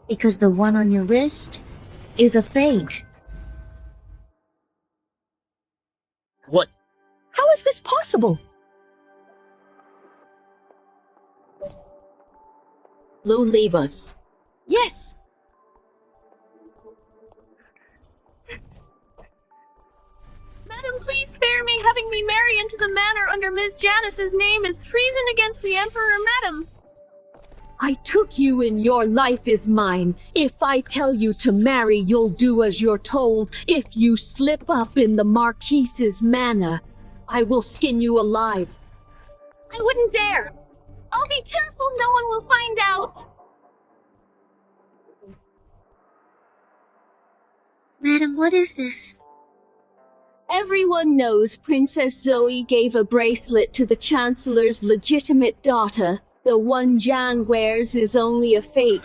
Because the one on your wrist is a fake. What? How is this possible? Lou, leave us. Yes. Madam, please spare me. Having me marry into the manor under Miss Janice's name is treason against the Emperor, madam. I took you and your life is mine. If I tell you to marry, you'll do as you're told. If you slip up in the Marquise's manor, I will skin you alive. I wouldn't dare. I'll be careful no one will find out. Madam, what is this? Everyone knows Princess Zoe gave a bracelet to the Chancellor's legitimate daughter. The one Jan wears is only a fake.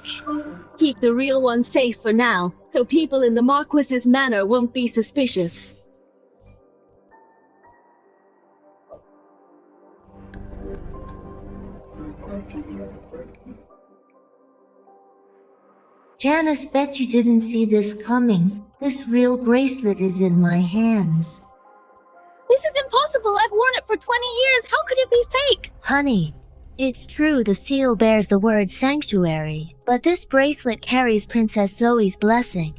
Keep the real one safe for now, so people in the Marquis's manor won't be suspicious. Janice, bet you didn't see this coming. This real bracelet is in my hands. This is impossible. I've worn it for 20 years. How could it be fake? Honey, it's true the seal bears the word sanctuary, but this bracelet carries Princess Zoe's blessing.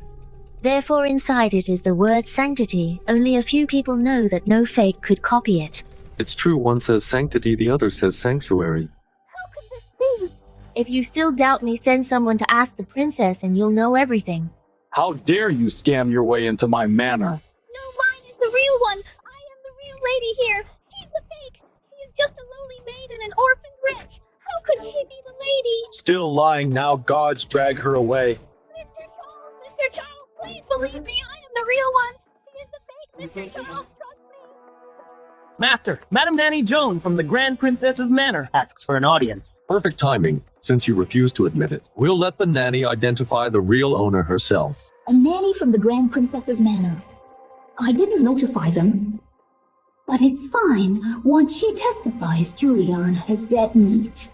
Therefore inside it is the word sanctity. Only a few people know that no fake could copy it. It's true, one says sanctity, the other says sanctuary. How could this be? If you still doubt me, send someone to ask the princess and you'll know everything. How dare you scam your way into my manor? No, mine is the real one. I am the real lady here. She's the fake. She is just a lowly maid and an orphaned wretch. How could she be the lady? Still lying now, gods drag her away. Mr. Charles, please believe me. I am the real one. He is the fake. Mr. Charles, trust me. Master, Madame Nanny Joan from the Grand Princess's Manor asks for an audience. Perfect timing, since you refuse to admit it. We'll let the nanny identify the real owner herself. A nanny from the Grand Princess's Manor. I didn't notify them. But it's fine. Once she testifies, Juliana has dead meat.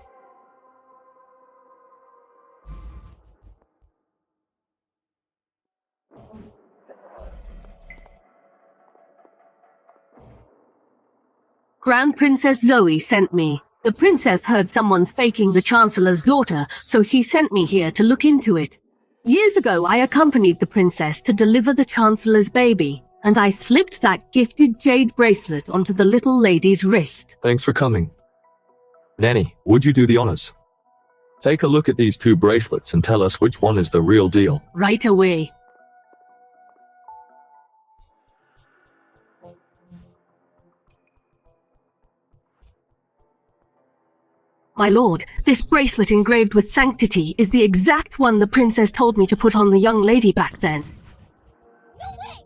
Grand Princess Zoe sent me. The princess heard someone's faking the Chancellor's daughter, so she sent me here to look into it. Years ago, I accompanied the princess to deliver the Chancellor's baby, and I slipped that gifted jade bracelet onto the little lady's wrist. Thanks for coming. Nanny, would you do the honors? Take a look at these two bracelets and tell us which one is the real deal. Right away. My lord, this bracelet engraved with sanctity is the exact one the princess told me to put on the young lady back then. No way!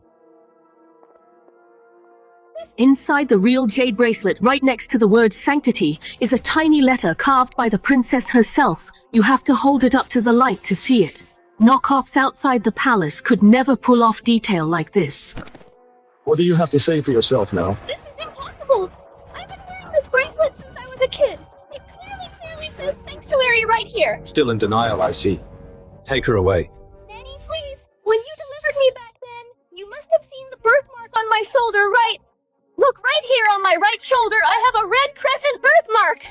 Inside the real jade bracelet, right next to the word sanctity, is a tiny letter carved by the princess herself. You have to hold it up to the light to see it. Knockoffs outside the palace could never pull off detail like this. What do you have to say for yourself now? This is impossible! I've been wearing this bracelet since I was a kid. It clearly says sanctuary right here. Still in denial, I see. Take her away. Nanny, please. When you delivered me back then, you must have seen the birthmark on my shoulder, right? Look, right here on my right shoulder, I have a red crescent birthmark.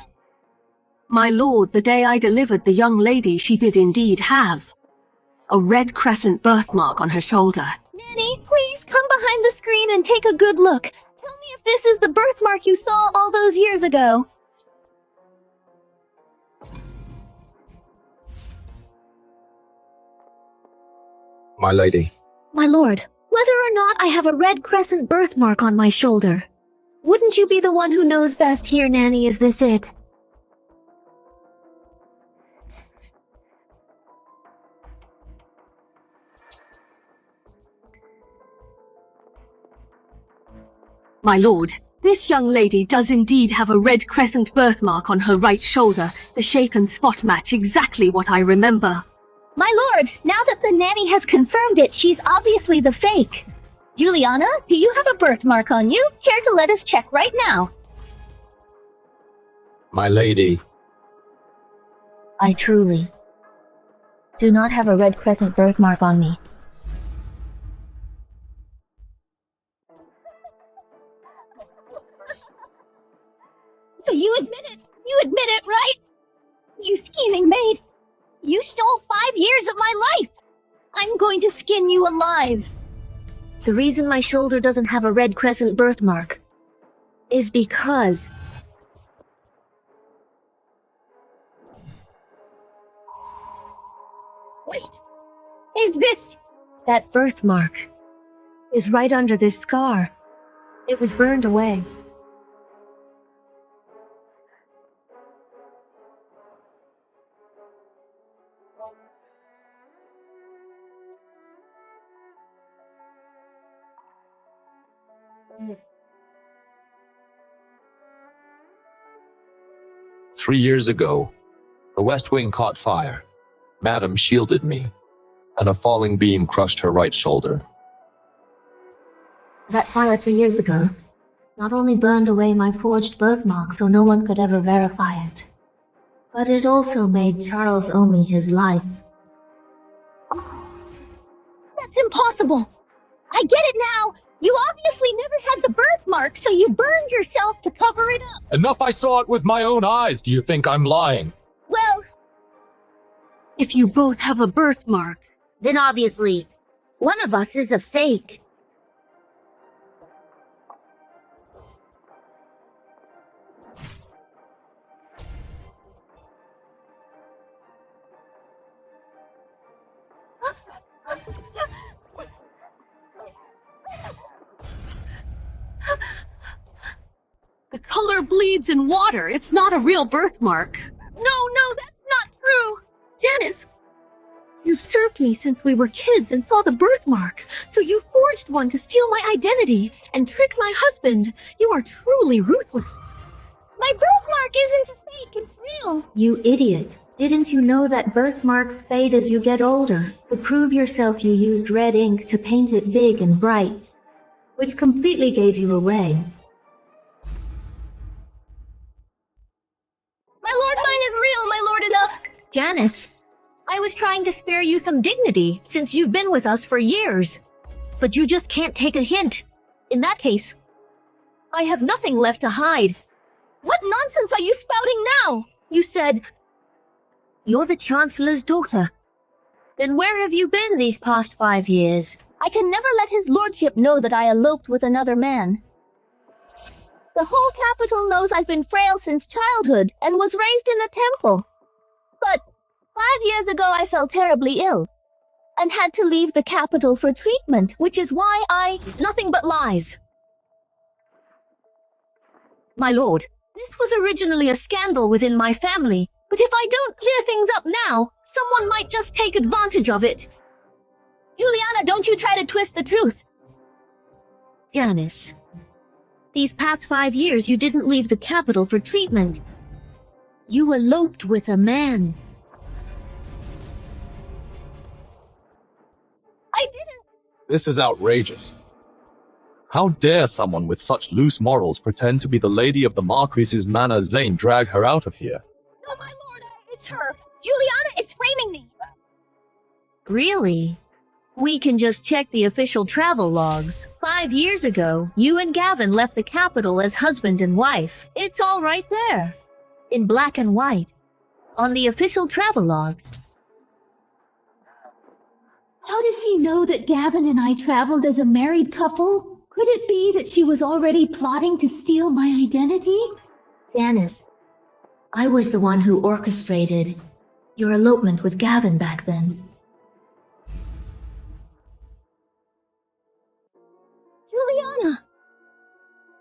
My lord, the day I delivered the young lady, she did indeed have a red crescent birthmark on her shoulder. Nanny, please come behind the screen and take a good look. Tell me if this is the birthmark you saw all those years ago. My lady. My lord, whether or not I have a red crescent birthmark on my shoulder, wouldn't you be the one who knows best here, Nanny? Is this it? My lord, this young lady does indeed have a red crescent birthmark on her right shoulder. The shaken spot match exactly what I remember. My lord, now that the nanny has confirmed it, she's obviously the fake. Juliana, do you have a birthmark on you? Care to let us check right now? My lady. I truly do not have a red crescent birthmark on me. So you admit it? You admit it, right? You scheming maid! You stole 5 years of my life! I'm going to skin you alive! The reason my shoulder doesn't have a red crescent birthmark is because... Wait! Is this... That birthmark is right under this scar. It was burned away. "3 years ago, the West Wing caught fire. Madam shielded me, and a falling beam crushed her right shoulder. That fire 3 years ago not only burned away my forged birthmark so no one could ever verify it, but it also made Charles owe me his life. That's impossible! I get it now! You obviously never had the birthmark, so you burned yourself to cover it up! Enough, I saw it with my own eyes. Do you think I'm lying? Well, If you both have a birthmark, Then obviously, one of us is a fake. the color bleeds in water. It's not a real birthmark. no, that's not true! Janice, you've served me since we were kids and saw the birthmark, so you forged one to steal my identity and trick my husband. You are truly ruthless. My birthmark isn't a fake, it's real. You idiot. Didn't you know that birthmarks fade as you get older? To prove yourself, you used red ink to paint it big and bright, which completely gave you away. My lord, mine is real, my lord enough. Janice, I was trying to spare you some dignity since you've been with us for years. But you just can't take a hint. In that case, I have nothing left to hide. What nonsense are you spouting now? You said, you're the Chancellor's daughter. Then where have you been these past 5 years? I can never let his lordship know that I eloped with another man. The whole capital knows I've been frail since childhood and was raised in a temple. But 5 years ago I fell terribly ill and had to leave the capital for treatment, which is why Nothing but lies. My lord, this was originally a scandal within my family, but if I don't clear things up now, someone might just take advantage of it. Juliana, don't you try to twist the truth. Janice, these past 5 years you didn't leave the capital for treatment. You eloped with a man. I didn't. This is outrageous. How dare someone with such loose morals pretend to be the lady of the Marquis's Manor? Zane, drag her out of here. No, my lord, it's her. Juliana is framing me. Really? We can just check the official travel logs. 5 years ago, you and Gavin left the capital as husband and wife. It's all right there. In black and white. On the official travel logs. How does she know that Gavin and I traveled as a married couple? Could it be that she was already plotting to steal my identity? Janice, I was the one who orchestrated your elopement with Gavin back then. Juliana.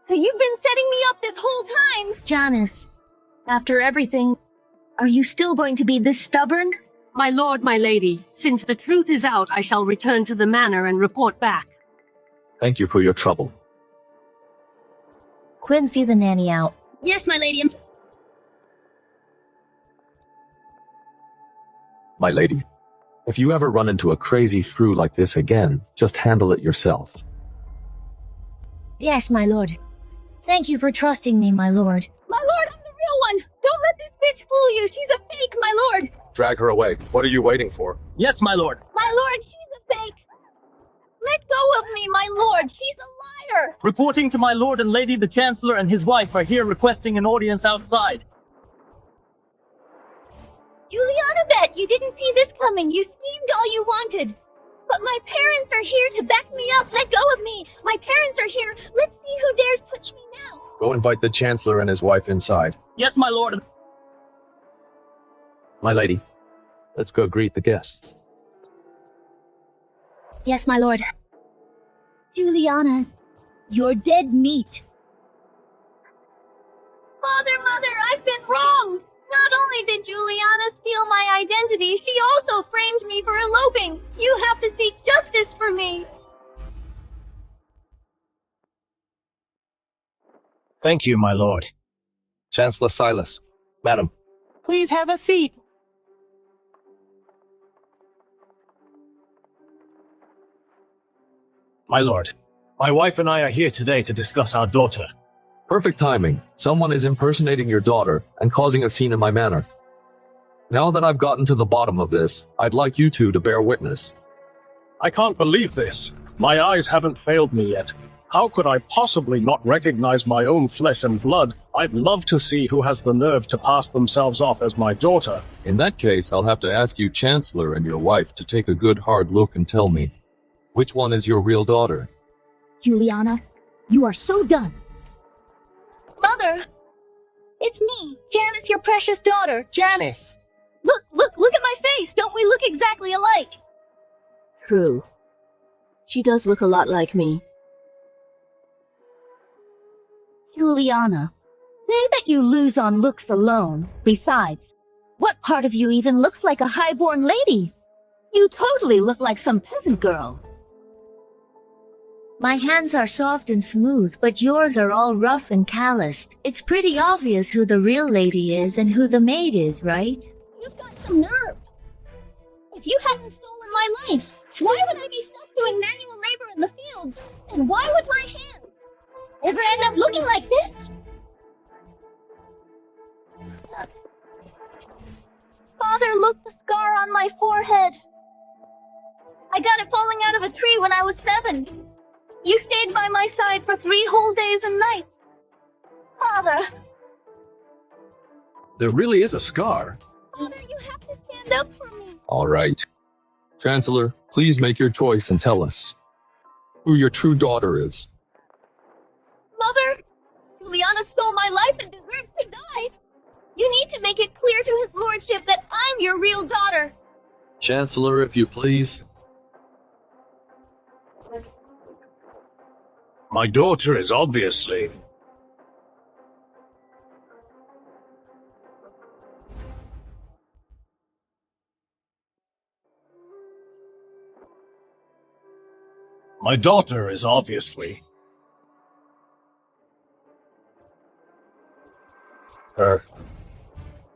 So you've been setting me up this whole time. Janice, after everything, are you still going to be this stubborn? My lord, my lady, since the truth is out, I shall return to the manor and report back. Thank you for your trouble. Quinn, see the nanny out. Yes, my lady. My lady, if you ever run into a crazy shrew like this again, just handle it yourself. Yes, my lord. Thank you for trusting me, my lord. My lord, I'm the real one. Don't let this bitch fool you. She's a fake, my lord. drag her away. What are you waiting for? Yes, my lord. My lord, she's a fake. Let go of me, my lord. She's a liar. Reporting to my lord and lady the Chancellor and his wife are here requesting an audience outside. Juliana bet you didn't see this coming. You schemed all you wanted. But my parents are here to back me up. Let go of me. My parents are here. Let's see who dares touch me now. Go invite the Chancellor and his wife inside. Yes, my lord. My lady, let's go greet the guests. Yes, my lord. Juliana, you're dead meat. Father, Mother, I've been wronged. Not only did Juliana steal my identity, she also framed me for eloping. You have to seek justice for me. Thank you, my lord. Chancellor Silas, madam. Please have a seat. My lord, my wife and I are here today to discuss our daughter. Perfect timing. Someone is impersonating your daughter and causing a scene in my manor. Now that I've gotten to the bottom of this, I'd like you two to bear witness. I can't believe this. My eyes haven't failed me yet. How could I possibly not recognize my own flesh and blood? I'd love to see who has the nerve to pass themselves off as my daughter. In that case, I'll have to ask you, Chancellor and your wife, to take a good hard look and tell me, which one is your real daughter? Juliana, you are so done. Mother, it's me, Janice, your precious daughter. Janice. Look at my face. Don't we look exactly alike? True. She does look a lot like me. Juliana, say that you lose on looks alone. Besides, what part of you even looks like a highborn lady? You totally look like some peasant girl. My hands are soft and smooth, but yours are all rough and calloused. It's pretty obvious who the real lady is and who the maid is, right? You've got some nerve. If you hadn't stolen my life, why would I be stuck doing manual labor in the fields? And why would my hand ever end up looking like this? Father, look, the scar on my forehead. I got it falling out of a tree when I was 7. You stayed by my side for 3 whole days and nights. Father. There really is a scar. Father, you have to stand up for me. All right. Chancellor, please make your choice and tell us who your true daughter is. Mother, Juliana stole my life and deserves to die. You need to make it clear to his lordship that I'm your real daughter. Chancellor, if you please. My daughter is obviously... My daughter is obviously... her.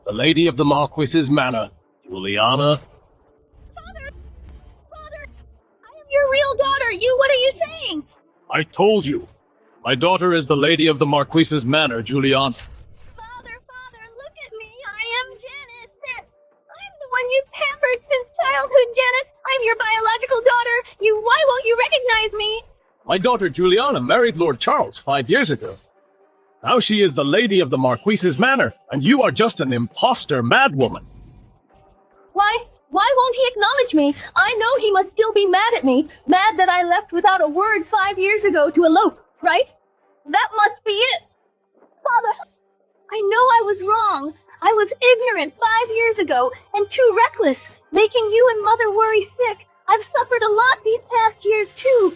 The lady of the Marquis's manor, Juliana. Father, I am your real daughter. What are you saying? I told you. My daughter is the lady of the Marquis's manor, Juliana. Father, look at me. I am Janice. I'm the one you've pampered since childhood, Janice. I'm your biological daughter. Why won't you recognize me? My daughter Juliana married Lord Charles 5 years ago. Now she is the lady of the Marquis's manor, and you are just an impostor madwoman. Why won't he acknowledge me? I know he must still be mad at me. Mad that I left without a word 5 years ago to elope, right? That must be it. Father, I know I was wrong. I was ignorant 5 years ago and too reckless, making you and Mother worry sick. I've suffered a lot these past years too.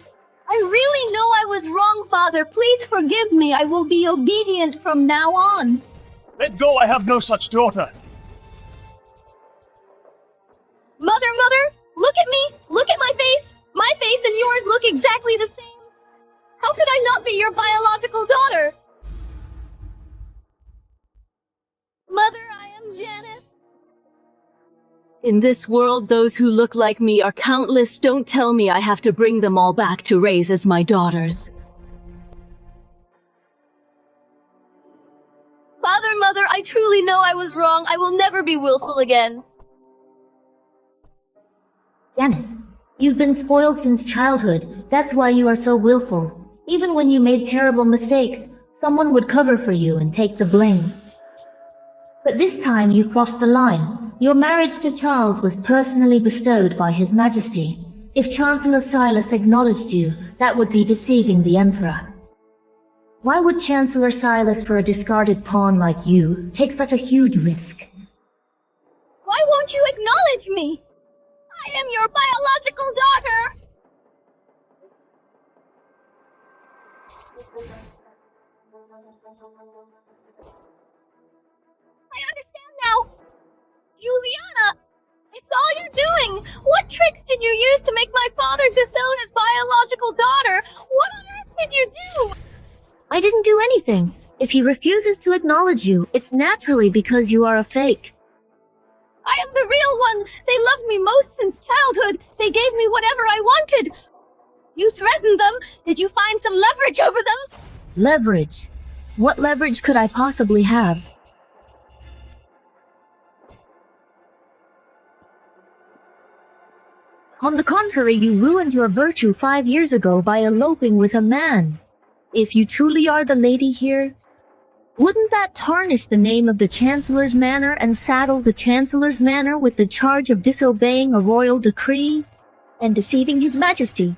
I really know I was wrong, Father. Please forgive me. I will be obedient from now on. Let go, I have no such daughter. Mother, look at me. Look at my face. My face and yours look exactly the same. How could I not be your biological daughter? Mother, I am Janice. In this world, those who look like me are countless. Don't tell me I have to bring them all back to raise as my daughters. Father, Mother, I truly know I was wrong. I will never be willful again. Janice, you've been spoiled since childhood. That's why you are so willful. Even when you made terrible mistakes, someone would cover for you and take the blame. But this time you crossed the line. Your marriage to Charles was personally bestowed by His Majesty. If Chancellor Silas acknowledged you, that would be deceiving the Emperor. Why would Chancellor Silas, for a discarded pawn like you, take such a huge risk? Why won't you acknowledge me? I am your biological daughter! I understand now. Juliana, it's all you're doing. What tricks did you use to make my father disown his biological daughter? What on earth did you do? I didn't do anything. If he refuses to acknowledge you, it's naturally because you are a fake. I am the real one. They loved me most since childhood. They gave me whatever I wanted. You threatened them. Did you find some leverage over them? Leverage? What leverage could I possibly have? On the contrary, you ruined your virtue 5 years ago by eloping with a man. If you truly are the lady here, wouldn't that tarnish the name of the Chancellor's Manor and saddle the Chancellor's Manor with the charge of disobeying a royal decree and deceiving His Majesty?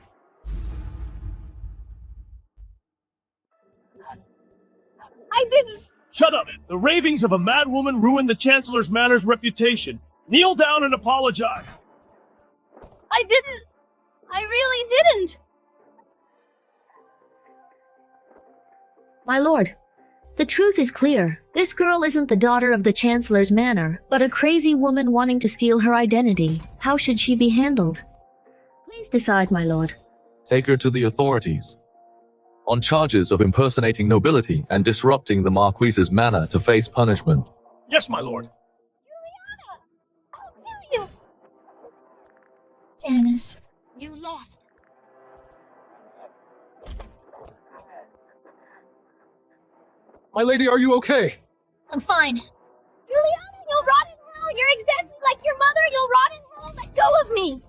I didn't. Shut up! The ravings of a mad woman ruined the Chancellor's Manor's reputation. Kneel down and apologize. I didn't. I really didn't. My lord, the truth is clear. This girl isn't the daughter of the Chancellor's Manor, but a crazy woman wanting to steal her identity. How should she be handled? Please decide, my lord. Take her to the authorities. On charges of impersonating nobility and disrupting the Marquise's manor to face punishment. Yes, my lord. Juliana! I'll kill you! Janice. You lost. My lady, are you okay? I'm fine. Juliana, you'll rot in hell! You're exactly like your mother! You'll rot in hell! Let go of me!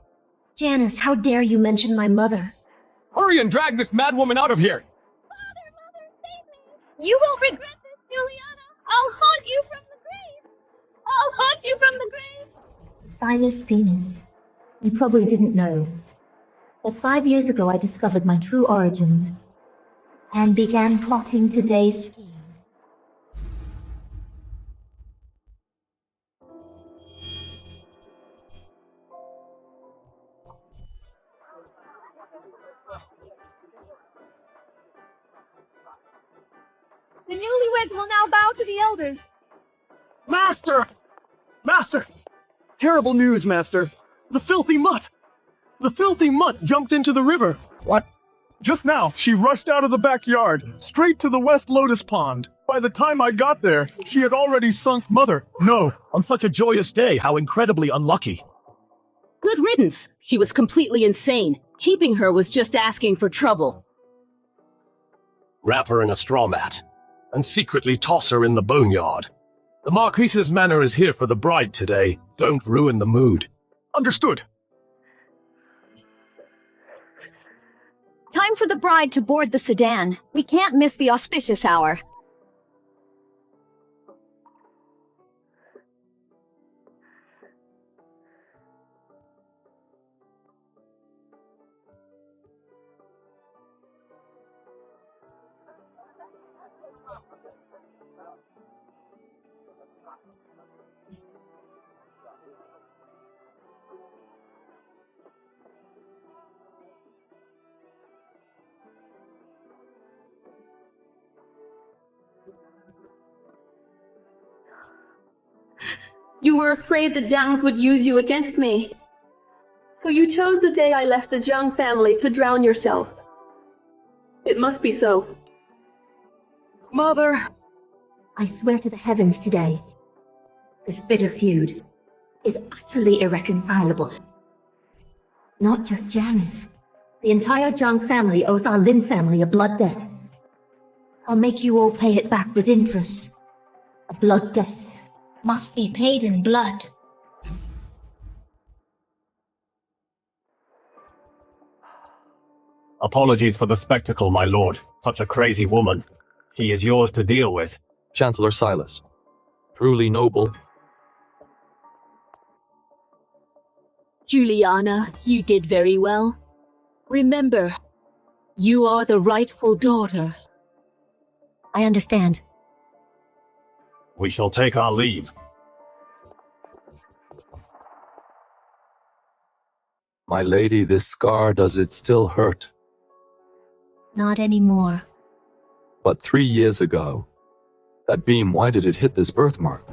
Janice, how dare you mention my mother? Hurry and drag this mad woman out of here! Mother, save me! You will regret this, Juliana! I'll haunt you from the grave! I'll haunt you from the grave! Silas Venus, you probably didn't know, but 5 years ago I discovered my true origins and began plotting today's scheme. The newlyweds will now bow to the elders. Master! Master! Terrible news, Master. The filthy mutt! The filthy mutt jumped into the river. What? Just now, she rushed out of the backyard, straight to the West Lotus Pond. By the time I got there, she had already sunk Mother. No, on such a joyous day, how incredibly unlucky. Good riddance. She was completely insane. Keeping her was just asking for trouble. Wrap her in a straw mat, and secretly toss her in the boneyard. The Marquise's Manor is here for the bride today. Don't ruin the mood. Understood. Time for the bride to board the sedan. We can't miss the auspicious hour. You were afraid the Jiangs would use you against me. So you chose the day I left the Jiang family to drown yourself. It must be so. Mother! I swear to the heavens today, this bitter feud is utterly irreconcilable. Not just Janice. The entire Zhang family owes our Lin family a blood debt. I'll make you all pay it back with interest. A blood debt must be paid in blood. Apologies for the spectacle, my lord. Such a crazy woman. She is yours to deal with. Chancellor Silas. Truly noble. Juliana, you did very well. Remember, you are the rightful daughter. I understand. We shall take our leave. My lady, this scar, does it still hurt? Not anymore. But 3 years ago, that beam, why did it hit this birthmark?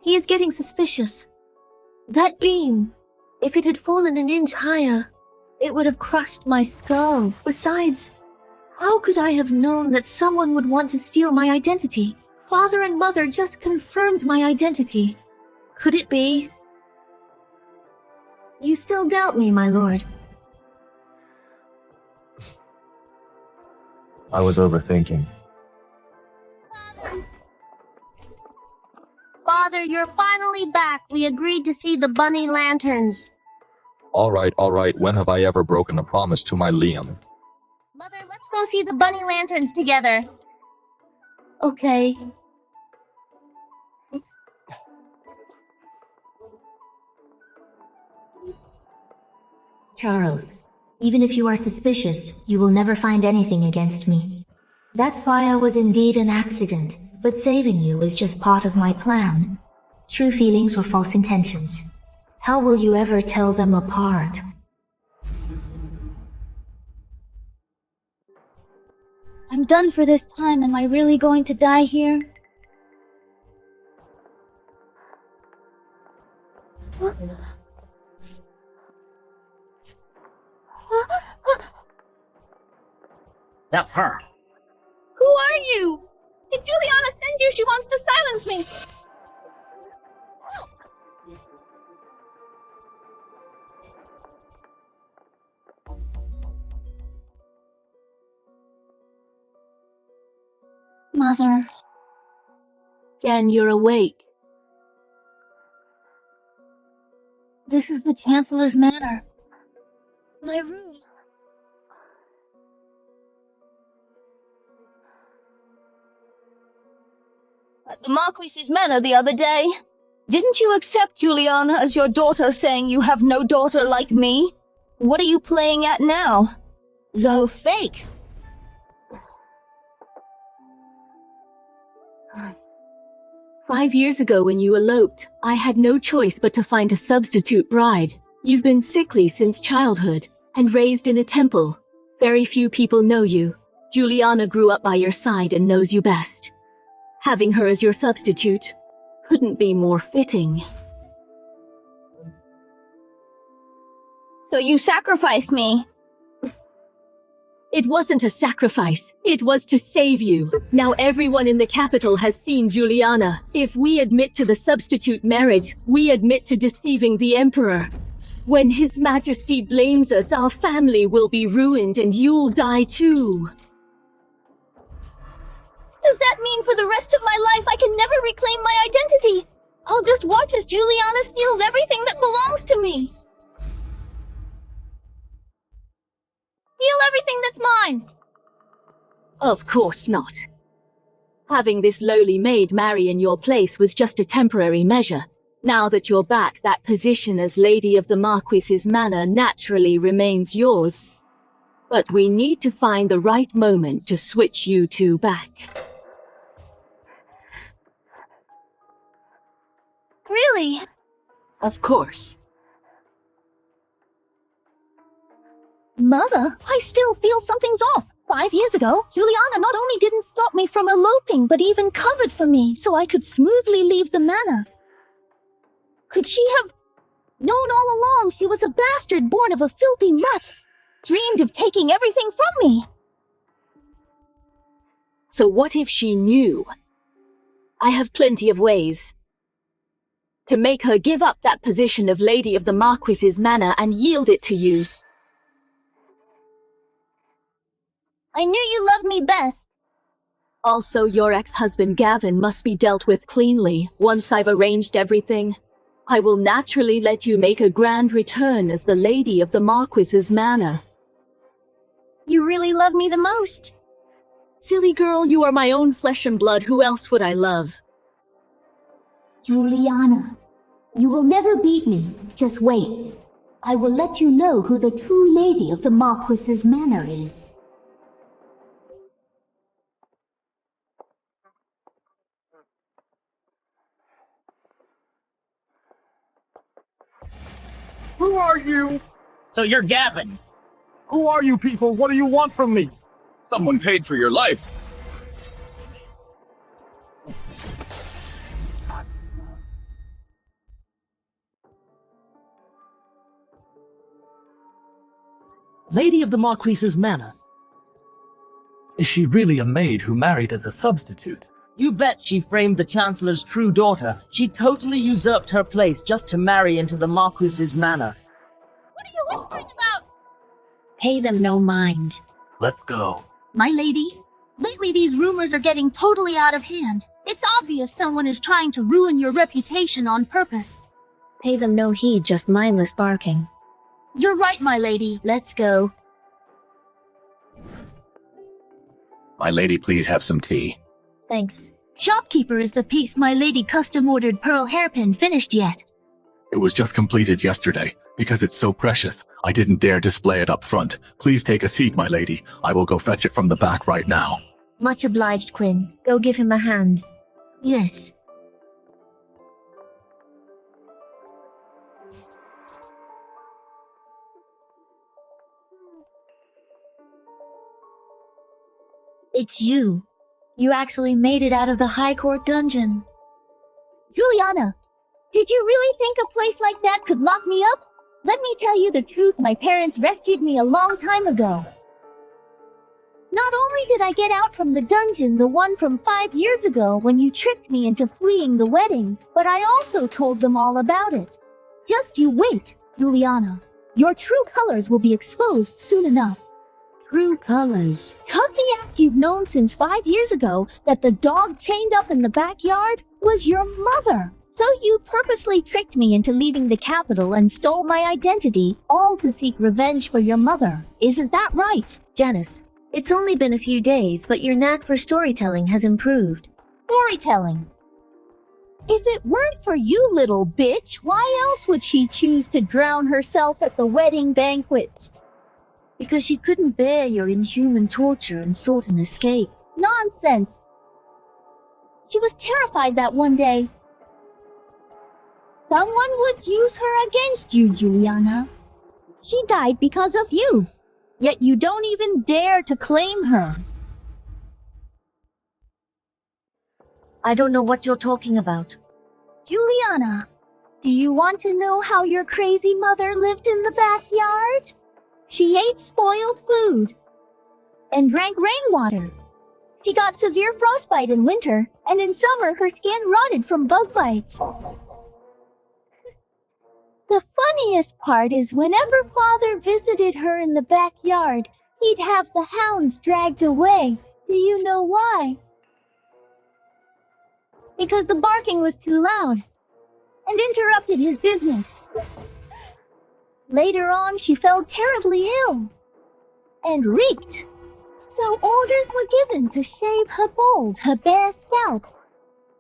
He is getting suspicious. That beam, if it had fallen an inch higher, it would have crushed my skull. Besides, how could I have known that someone would want to steal my identity? Father and mother just confirmed my identity. Could it be? You still doubt me, my lord. I was overthinking. Father, you're finally back. We agreed to see the bunny lanterns. All right, when have I ever broken a promise to my Liam? Mother, let's go see the bunny lanterns together. Okay. Charles, even if you are suspicious, you will never find anything against me. That fire was indeed an accident, but saving you was just part of my plan. True feelings or false intentions. How will you ever tell them apart? I'm done for this time. Am I really going to die here? That's her. Who are you? Did Juliana send you? She wants to silence me. Mother. Jen, you're awake. This is the Chancellor's Manor. My room. At the Marquis's Manor the other day. Didn't you accept Juliana as your daughter, saying you have no daughter like me? What are you playing at now? Though fake. 5 years ago when you eloped, I had no choice but to find a substitute bride. You've been sickly since childhood and raised in a temple. Very few people know you. Juliana grew up by your side and knows you best. Having her as your substitute couldn't be more fitting. So you sacrificed me. It wasn't a sacrifice. It was to save you. Now everyone in the capital has seen Juliana. If we admit to the substitute marriage, we admit to deceiving the Emperor. When His Majesty blames us, our family will be ruined and you'll die too. Does that mean for the rest of my life I can never reclaim my identity? I'll just watch as Juliana steals everything that belongs to me. Steal everything that's mine. Of course not. Having this lowly maid marry in your place was just a temporary measure. Now that you're back, that position as Lady of the Marquis's Manor naturally remains yours. But we need to find the right moment to switch you two back. Really? Of course. Mother, I still feel something's off. 5 years ago, Juliana not only didn't stop me from eloping, but even covered for me so I could smoothly leave the manor. Could she have known all along she was a bastard born of a filthy mutt? Dreamed of taking everything from me? So what if she knew? I have plenty of ways to make her give up that position of Lady of the Marquis's Manor and yield it to you. I knew you loved me best. Also, your ex-husband Gavin must be dealt with cleanly. Once I've arranged everything, I will naturally let you make a grand return as the Lady of the Marquis's Manor. You really love me the most. Silly girl, you are my own flesh and blood. Who else would I love? Juliana, you will never beat me. Just wait. I will let you know who the true lady of the Marquis's Manor is. Who are you? So you're Gavin. Who are you people? What do you want from me? Someone paid for your life. Lady of the Marquis's Manor. Is she really a maid who married as a substitute? You bet she framed the Chancellor's true daughter. She totally usurped her place just to marry into the Marquis's Manor. What are you whispering about? Pay them no mind. Let's go. My lady, lately these rumors are getting totally out of hand. It's obvious someone is trying to ruin your reputation on purpose. Pay them no heed, just mindless barking. You're right, my lady. Let's go. My lady, please have some tea. Thanks. Shopkeeper, is the piece my lady custom-ordered pearl hairpin finished yet? It was just completed yesterday. Because it's so precious, I didn't dare display it up front. Please take a seat, my lady. I will go fetch it from the back right now. Much obliged, Quinn. Go give him a hand. Yes. It's you. You actually made it out of the High Court dungeon. Juliana, did you really think a place like that could lock me up? Let me tell you the truth, my parents rescued me a long time ago. Not only did I get out from the dungeon, the one from 5 years ago when you tricked me into fleeing the wedding, but I also told them all about it. Just you wait, Juliana. Your true colors will be exposed soon enough. True colors. Cut the act you've known since 5 years ago that the dog chained up in the backyard was your mother. So you purposely tricked me into leaving the capital and stole my identity, all to seek revenge for your mother. Isn't that right? Janice, it's only been a few days, but your knack for storytelling has improved. Storytelling. If it weren't for you, little bitch, why else would she choose to drown herself at the wedding banquet? Because she couldn't bear your inhuman torture and sought an escape. Nonsense. She was terrified that one day someone would use her against you, Juliana. She died because of you. Yet you don't even dare to claim her. I don't know what you're talking about. Juliana, do you want to know how your crazy mother lived in the backyard? She ate spoiled food and drank rainwater. She got severe frostbite in winter, and in summer her skin rotted from bug bites. The funniest part is whenever Father visited her in the backyard, he'd have the hounds dragged away. Do you know why? Because the barking was too loud and interrupted his business. Later on, she fell terribly ill and reeked. So orders were given to shave her bald, her bare scalp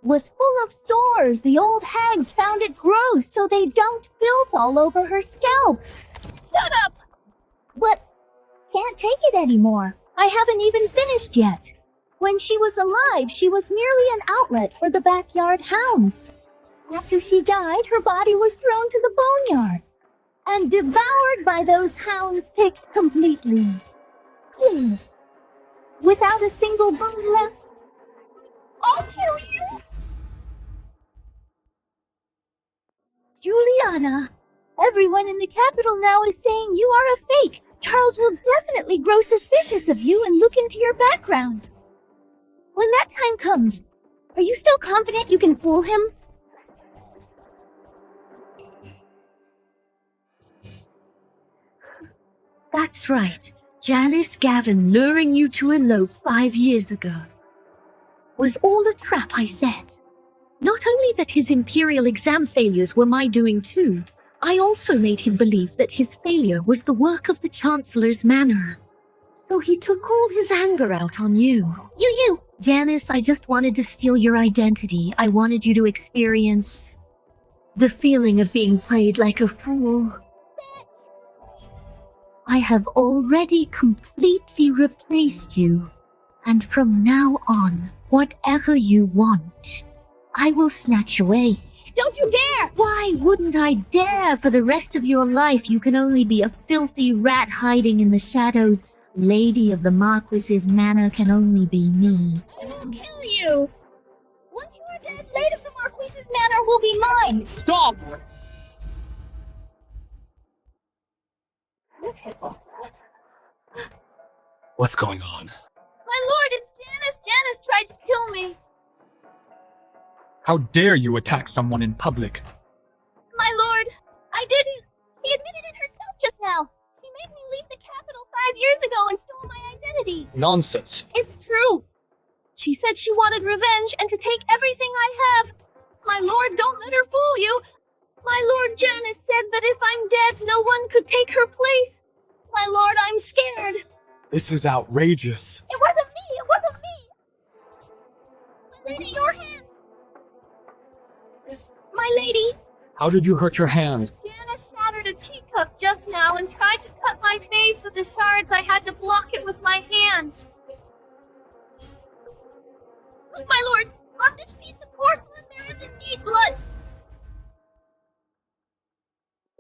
was full of sores. The old hags found it gross, so they dumped filth all over her scalp. Shut up! But can't take it anymore. I haven't even finished yet. When she was alive, she was merely an outlet for the backyard hounds. After she died, her body was thrown to the boneyard and devoured by those hounds, picked completely. Killed. Without a single bone left. I'll kill you! Juliana, everyone in the capital now is saying you are a fake. Charles will definitely grow suspicious of you and look into your background. When that time comes, are you still confident you can fool him? That's right. Janice Gavin luring you to elope 5 years ago. Was all a trap I set. Not only that his imperial exam failures were my doing too, I also made him believe that his failure was the work of the Chancellor's Manor. So he took all his anger out on you. You! Janice, I just wanted to steal your identity. I wanted you to experience the feeling of being played like a fool. I have already completely replaced you. And from now on, whatever you want, I will snatch away. Don't you dare! Why wouldn't I dare? For the rest of your life, you can only be a filthy rat hiding in the shadows. Lady of the Marquis's Manor can only be me. I will kill you! Once you are dead, Lady of the Marquis's Manor will be mine! Stop! What's going on? My lord, it's Janice! Janice tried to kill me! How dare you attack someone in public? My lord, I didn't! She admitted it herself just now! She made me leave the capital 5 years ago and stole my identity! Nonsense. It's true! She said she wanted revenge and to take everything I have! My lord, don't let her fool you! My lord, Janice said that if I'm dead, no one could take her place! My lord, I'm scared! This is outrageous. It wasn't me! It wasn't me! My lady, your hand! My lady! How did you hurt your hand? Janice shattered a teacup just now and tried to cut my face with the shards. I had to block it with my hand. Look, my lord! On this piece of porcelain there is indeed blood!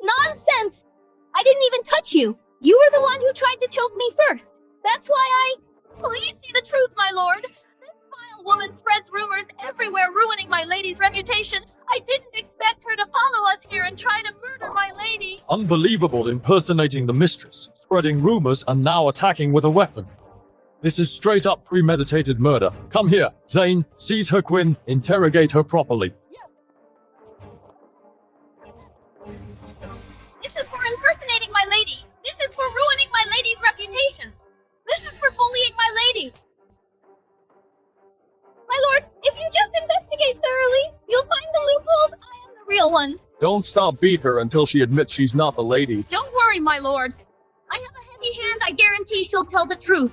Nonsense! I didn't even touch you! You were the one who tried to choke me first! That's why Please see the truth, my lord! This vile woman spreads rumors everywhere, ruining my lady's reputation! I didn't expect her to follow us here and try to murder my lady! Unbelievable, impersonating the mistress, spreading rumors, and now attacking with a weapon. This is straight up premeditated murder. Come here, Zane, seize her Quinn, interrogate her properly. This is for impersonating my lady! This is for ruining my lady's reputation! This is for bullying my lady! My lord, if you just investigate thoroughly, you'll find the loopholes. I am the real one. Don't stop beat her until she admits she's not the lady. Don't worry, my lord. I have a heavy hand. I guarantee she'll tell the truth.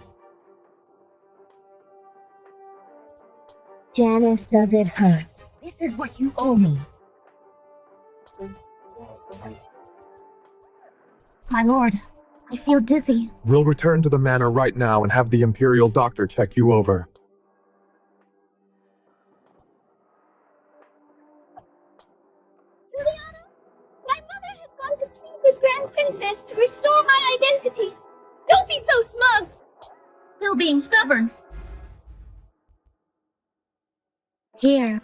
Janice, does it hurt? This is what you owe me. My lord, I feel dizzy. We'll return to the manor right now and have the Imperial Doctor check you over. Juliana, my mother has gone to plead with Grand Princess to restore my identity. Don't be so smug. Still being stubborn. Here.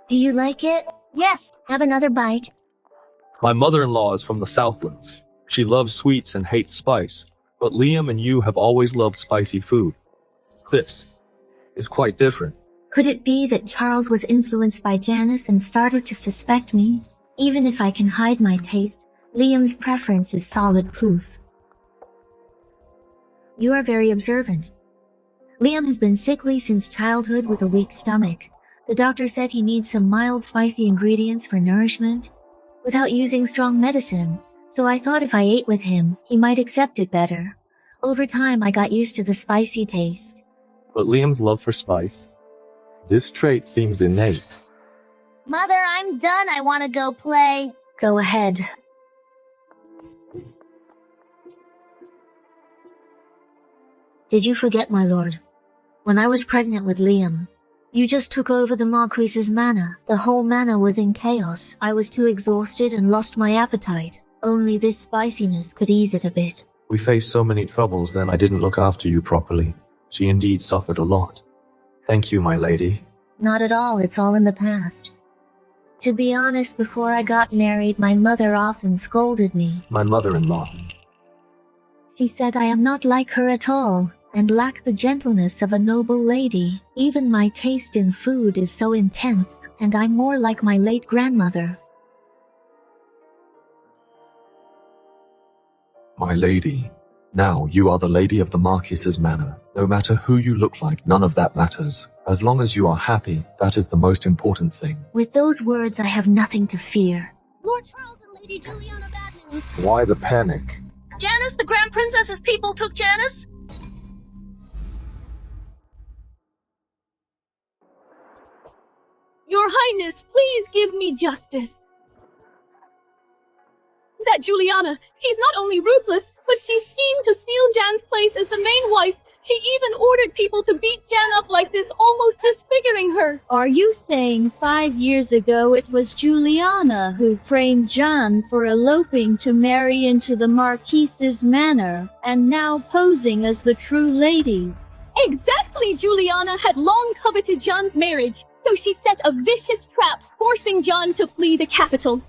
Do you like it? Yes. Have another bite. My mother-in-law is from the Southlands. She loves sweets and hates spice, but Liam and you have always loved spicy food. This is quite different. Could it be that Charles was influenced by Janice and started to suspect me? Even if I can hide my taste, Liam's preference is solid proof. You are very observant. Liam has been sickly since childhood with a weak stomach. The doctor said he needs some mild spicy ingredients for nourishment without using strong medicine. So I thought if I ate with him, he might accept it better. Over time, I got used to the spicy taste. But Liam's love for spice, this trait seems innate. Mother, I'm done. I want to go play. Go ahead. Did you forget, my lord? When I was pregnant with Liam, you just took over the Marquis's manor. The whole manor was in chaos. I was too exhausted and lost my appetite. Only this spiciness could ease it a bit. We faced so many troubles then I didn't look after you properly. She indeed suffered a lot. Thank you, my lady. Not at all, it's all in the past. To be honest, before I got married, my mother often scolded me. My mother-in-law. She said I am not like her at all, and lack the gentleness of a noble lady. Even my taste in food is so intense, and I'm more like my late grandmother. My lady. Now you are the lady of the Marquis's manor. No matter who you look like, none of that matters. As long as you are happy, that is the most important thing. With those words, I have nothing to fear. Lord Charles and Lady Juliana, bad news. Why the panic? Janice, the Grand Princess's people took Janice. Your Highness, please give me justice. That Juliana, she's not only ruthless, but she schemed to steal Jan's place as the main wife. She even ordered people to beat Jan up like this, almost disfiguring her. Are you saying 5 years ago it was Juliana who framed Jan for eloping to marry into the Marquise's manor, and now posing as the true lady? Exactly! Juliana had long coveted Jan's marriage, so she set a vicious trap, forcing Jan to flee the capital.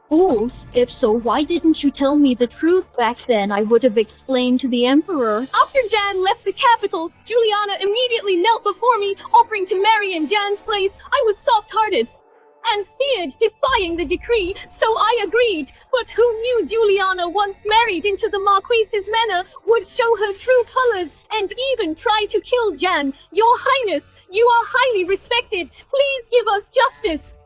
Fools! If so, why didn't you tell me the truth back then? I would have explained to the Emperor. After Jan left the capital, Juliana immediately knelt before me, offering to marry in Jan's place. I was soft-hearted and feared defying the decree, so I agreed. But who knew Juliana, once married into the Marquise's manor, would show her true colors and even try to kill Jan? Your Highness, you are highly respected. Please give us justice.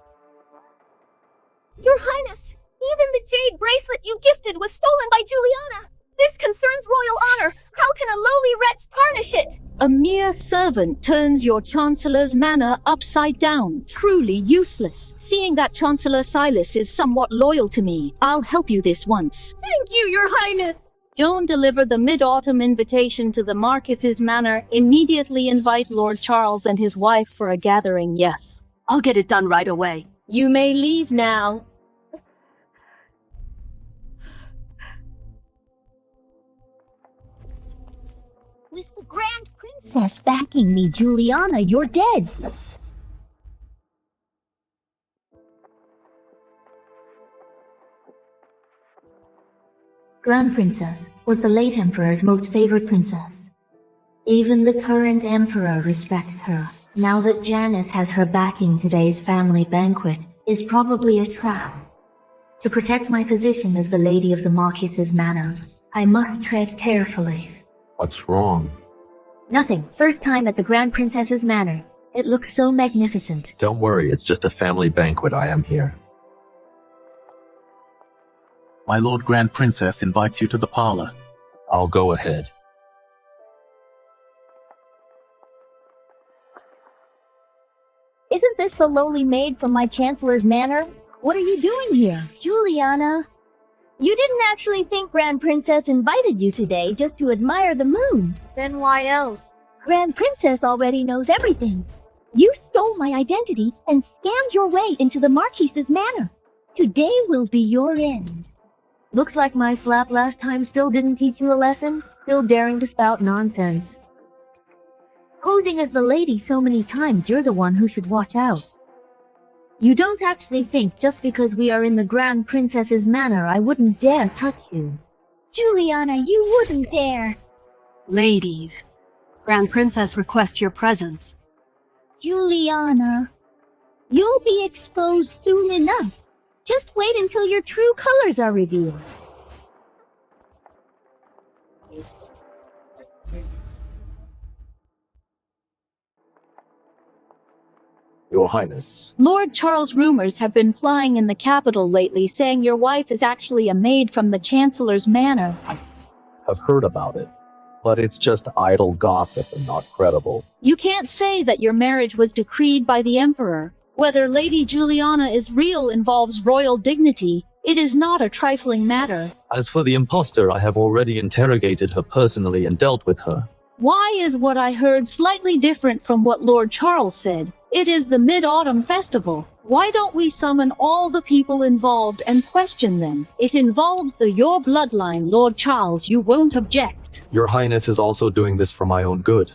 Your Highness, even the jade bracelet you gifted was stolen by Juliana. This concerns royal honor. How can a lowly wretch tarnish it? A mere servant turns your Chancellor's manor upside down. Truly useless. Seeing that Chancellor Silas is somewhat loyal to me, I'll help you this once. Thank you, Your Highness. Joan, deliver the mid-autumn invitation to the Marquis's manor. Immediately invite Lord Charles and his wife for a gathering, yes. I'll get it done right away. You may leave now. With the Grand Princess backing me, Juliana, you're dead. Grand Princess was the late Emperor's most favored princess. Even the current Emperor respects her. Now that Janice has her backing, today's family banquet is probably a trap. To protect my position as the Lady of the Marquis's manor, I must tread carefully. What's wrong? Nothing. First time at the Grand Princess's manor. It looks so magnificent. Don't worry, it's just a family banquet. I am here. My Lord Grand Princess invites you to the parlor. I'll go ahead. Isn't this the lowly maid from my Chancellor's manor? What are you doing here? Juliana, you didn't actually think Grand Princess invited you today just to admire the moon. Then why else? Grand Princess already knows everything. You stole my identity and scammed your way into the Marquise's manor. Today will be your end. Looks like my slap last time still didn't teach you a lesson. Still daring to spout nonsense. Posing as the lady so many times, you're the one who should watch out. You don't actually think just because we are in the Grand Princess's manor I wouldn't dare touch you. Juliana, you wouldn't dare. Ladies, Grand Princess requests your presence. Juliana, you'll be exposed soon enough. Just wait until your true colors are revealed. Your Highness. Lord Charles, rumors have been flying in the capital lately saying your wife is actually a maid from the Chancellor's manor. I've heard about it, but it's just idle gossip and not credible. You can't say that your marriage was decreed by the Emperor. Whether Lady Juliana is real involves royal dignity. It is not a trifling matter. As for the impostor, I have already interrogated her personally and dealt with her. Why is what I heard slightly different from what Lord Charles said? It is the Mid-Autumn Festival. Why don't we summon all the people involved and question them? It involves your bloodline, Lord Charles. You won't object. Your Highness is also doing this for my own good.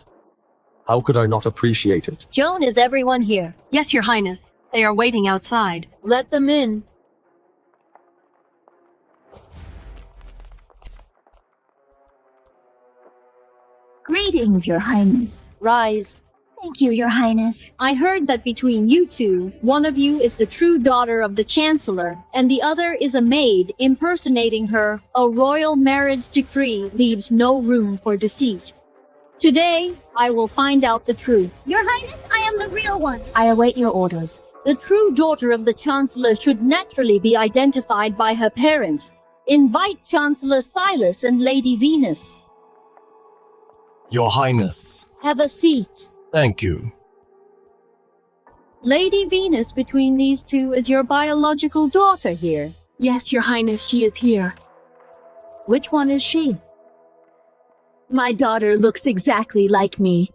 How could I not appreciate it? Joan, is everyone here? Yes, Your Highness. They are waiting outside. Let them in. Greetings, Your Highness. Rise. Thank you, Your Highness. I heard that between you two, one of you is the true daughter of the Chancellor, and the other is a maid impersonating her. A royal marriage decree leaves no room for deceit. Today, I will find out the truth. Your Highness, I am the real one. I await your orders. The true daughter of the Chancellor should naturally be identified by her parents. Invite Chancellor Silas and Lady Venus. Your Highness. Have a seat. Thank you. Lady Venus between these two is your biological daughter here. Yes, Your Highness, she is here. Which one is she? My daughter looks exactly like me.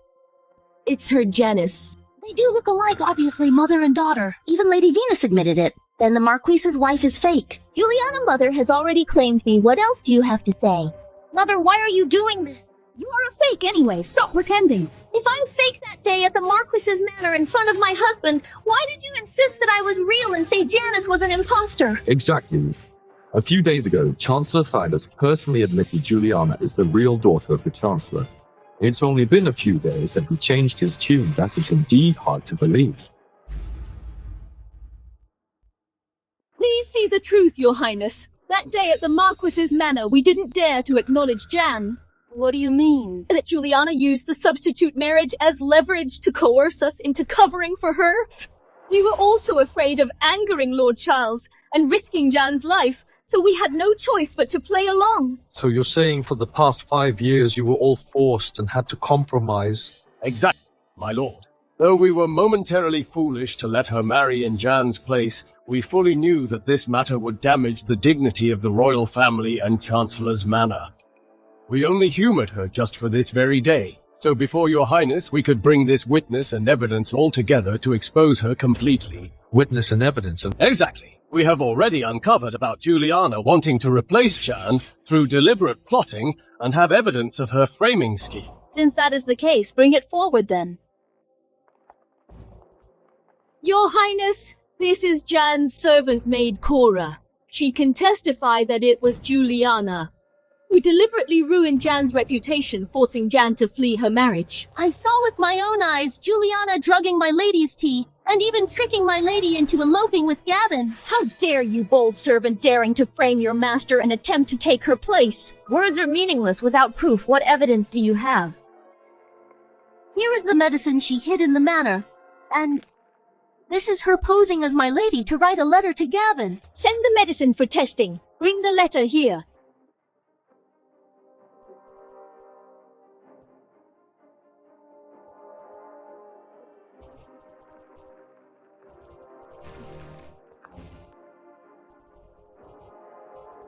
It's her Janice. They do look alike, obviously, mother and daughter. Even Lady Venus admitted it. Then the Marquise's wife is fake. Juliana, mother, has already claimed me. What else do you have to say? Mother, why are you doing this? You are a fake anyway. Stop pretending. If I'm fake that day at the Marquis's Manor in front of my husband, why did you insist that I was real and say Janice was an impostor? Exactly. A few days ago, Chancellor Silas personally admitted Juliana is the real daughter of the Chancellor. It's only been a few days and he changed his tune. That is indeed hard to believe. Please see the truth, Your Highness. That day at the Marquis's Manor, we didn't dare to acknowledge Jan. What do you mean? That Juliana used the substitute marriage as leverage to coerce us into covering for her. We were also afraid of angering Lord Charles and risking Jan's life, so we had no choice but to play along. So you're saying for the past 5 years you were all forced and had to compromise? Exactly, my lord. Though we were momentarily foolish to let her marry in Jan's place, we fully knew that this matter would damage the dignity of the royal family and Chancellor's Manor. We only humored her just for this very day, so before Your Highness we could bring this witness and evidence all together to expose her completely. Witness and evidence and... Exactly. We have already uncovered about Juliana wanting to replace Jan through deliberate plotting and have evidence of her framing scheme. Since that is the case, bring it forward then. Your Highness, this is Jan's servant maid Cora. She can testify that it was Juliana. We deliberately ruined Jan's reputation, forcing Jan to flee her marriage. I saw with my own eyes Juliana drugging my lady's tea, and even tricking my lady into eloping with Gavin. How dare you, bold servant, daring to frame your master and attempt to take her place? Words are meaningless without proof. What evidence do you have? Here is the medicine she hid in the manor, and this is her posing as my lady to write a letter to Gavin. Send the medicine for testing. Bring the letter here.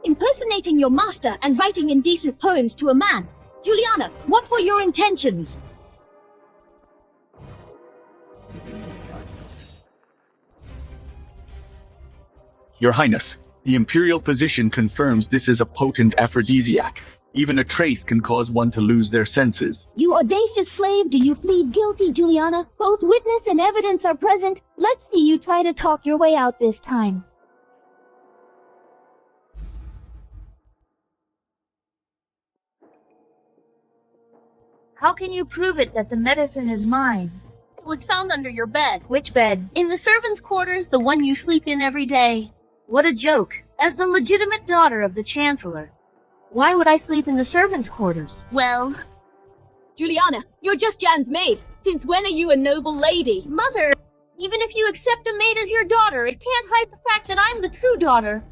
Impersonating your master and writing indecent poems to a man. Juliana, what were your intentions? Your Highness, the Imperial physician confirms this is a potent aphrodisiac. Even a trace can cause one to lose their senses. You audacious slave, do you plead guilty, Juliana? Both witness and evidence are present. Let's see you try to talk your way out this time. How can you prove it that the medicine is mine? It was found under your bed. Which bed? In the servants' quarters, the one you sleep in every day. What a joke. As the legitimate daughter of the Chancellor, why would I sleep in the servants' quarters? Well... Juliana, you're just Jan's maid. Since when are you a noble lady? Mother, even if you accept a maid as your daughter, it can't hide the fact that I'm the true daughter.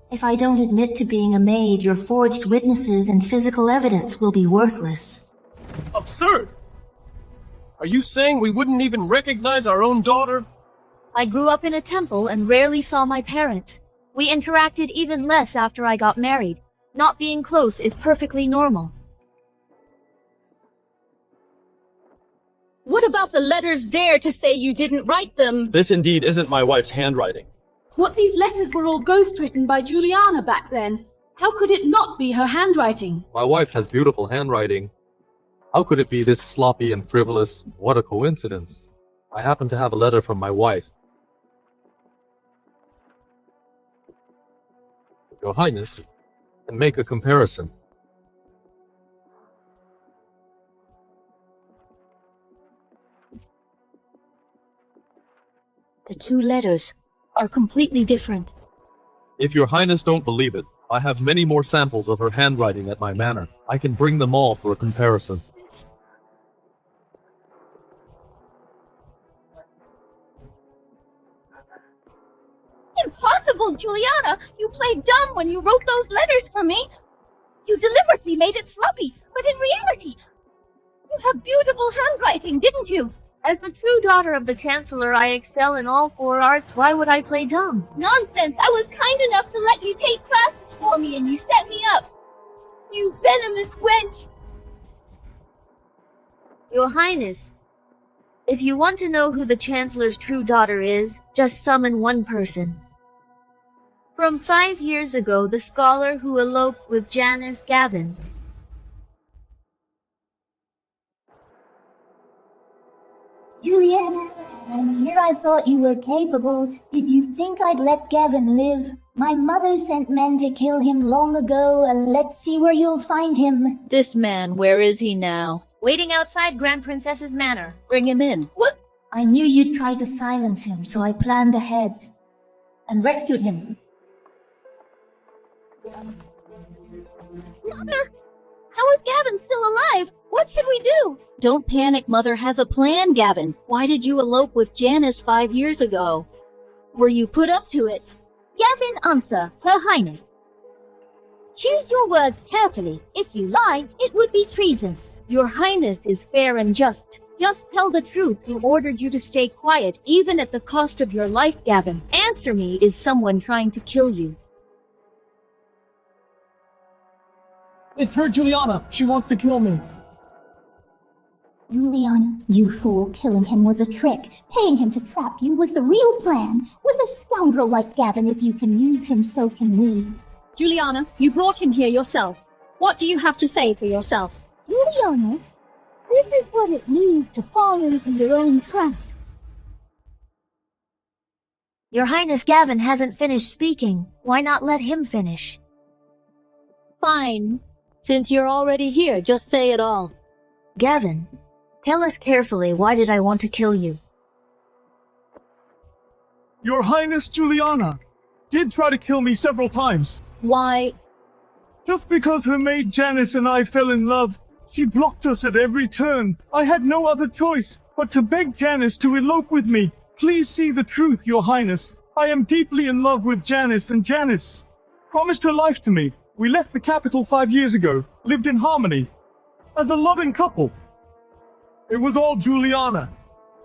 If I don't admit to being a maid, your forged witnesses and physical evidence will be worthless. Absurd! Are you saying we wouldn't even recognize our own daughter? I grew up in a temple and rarely saw my parents. We interacted even less after I got married. Not being close is perfectly normal. What about the letters dare to say you didn't write them? This indeed isn't my wife's handwriting. What, these letters were all ghostwritten by Juliana back then? How could it not be her handwriting? My wife has beautiful handwriting. How could it be this sloppy and frivolous? What a coincidence. I happen to have a letter from my wife. Your Highness, and make a comparison. The two letters are completely different. If your Highness don't believe it, I have many more samples of her handwriting at my manor. I can bring them all for a comparison. Impossible, Juliana! You played dumb when you wrote those letters for me! You deliberately made it sloppy, but in reality, you have beautiful handwriting, didn't you? As the true daughter of the Chancellor, I excel in all four arts. Why would I play dumb? Nonsense! I was kind enough to let you take classes for me and you set me up! You venomous wench! Your Highness, if you want to know who the Chancellor's true daughter is, just summon one person. From 5 years ago, the scholar who eloped with Janice Gavin. Juliana, I'm here. I thought you were capable. Did you think I'd let Gavin live? My mother sent men to kill him long ago, and let's see where you'll find him. This man, where is he now? Waiting outside Grand Princess's Manor. Bring him in. What? I knew you'd try to silence him, so I planned ahead and rescued him. Mother! How is Gavin still alive? What should we do? Don't panic, Mother has a plan, Gavin. Why did you elope with Janice 5 years ago? Were you put up to it? Gavin, answer, Her Highness. Choose your words carefully. If you lie, it would be treason. Your Highness is fair and just. Just tell the truth. Who ordered you to stay quiet, even at the cost of your life, Gavin? Answer me. Is someone trying to kill you? It's her, Juliana. She wants to kill me. Juliana, you fool, killing him was a trick. Paying him to trap you was the real plan. With a scoundrel like Gavin, if you can use him, so can we. Juliana, you brought him here yourself. What do you have to say for yourself? Juliana, this is what it means to fall into your own trap. Your Highness, Gavin hasn't finished speaking. Why not let him finish? Fine. Since you're already here, just say it all. Gavin, tell us carefully, why did I want to kill you? Your Highness Juliana did try to kill me several times. Why? Just because her maid Janice and I fell in love. She blocked us at every turn. I had no other choice but to beg Janice to elope with me. Please see the truth, Your Highness. I am deeply in love with Janice, and Janice promised her life to me. We left the capital 5 years ago, lived in harmony, as a loving couple. It was all Juliana.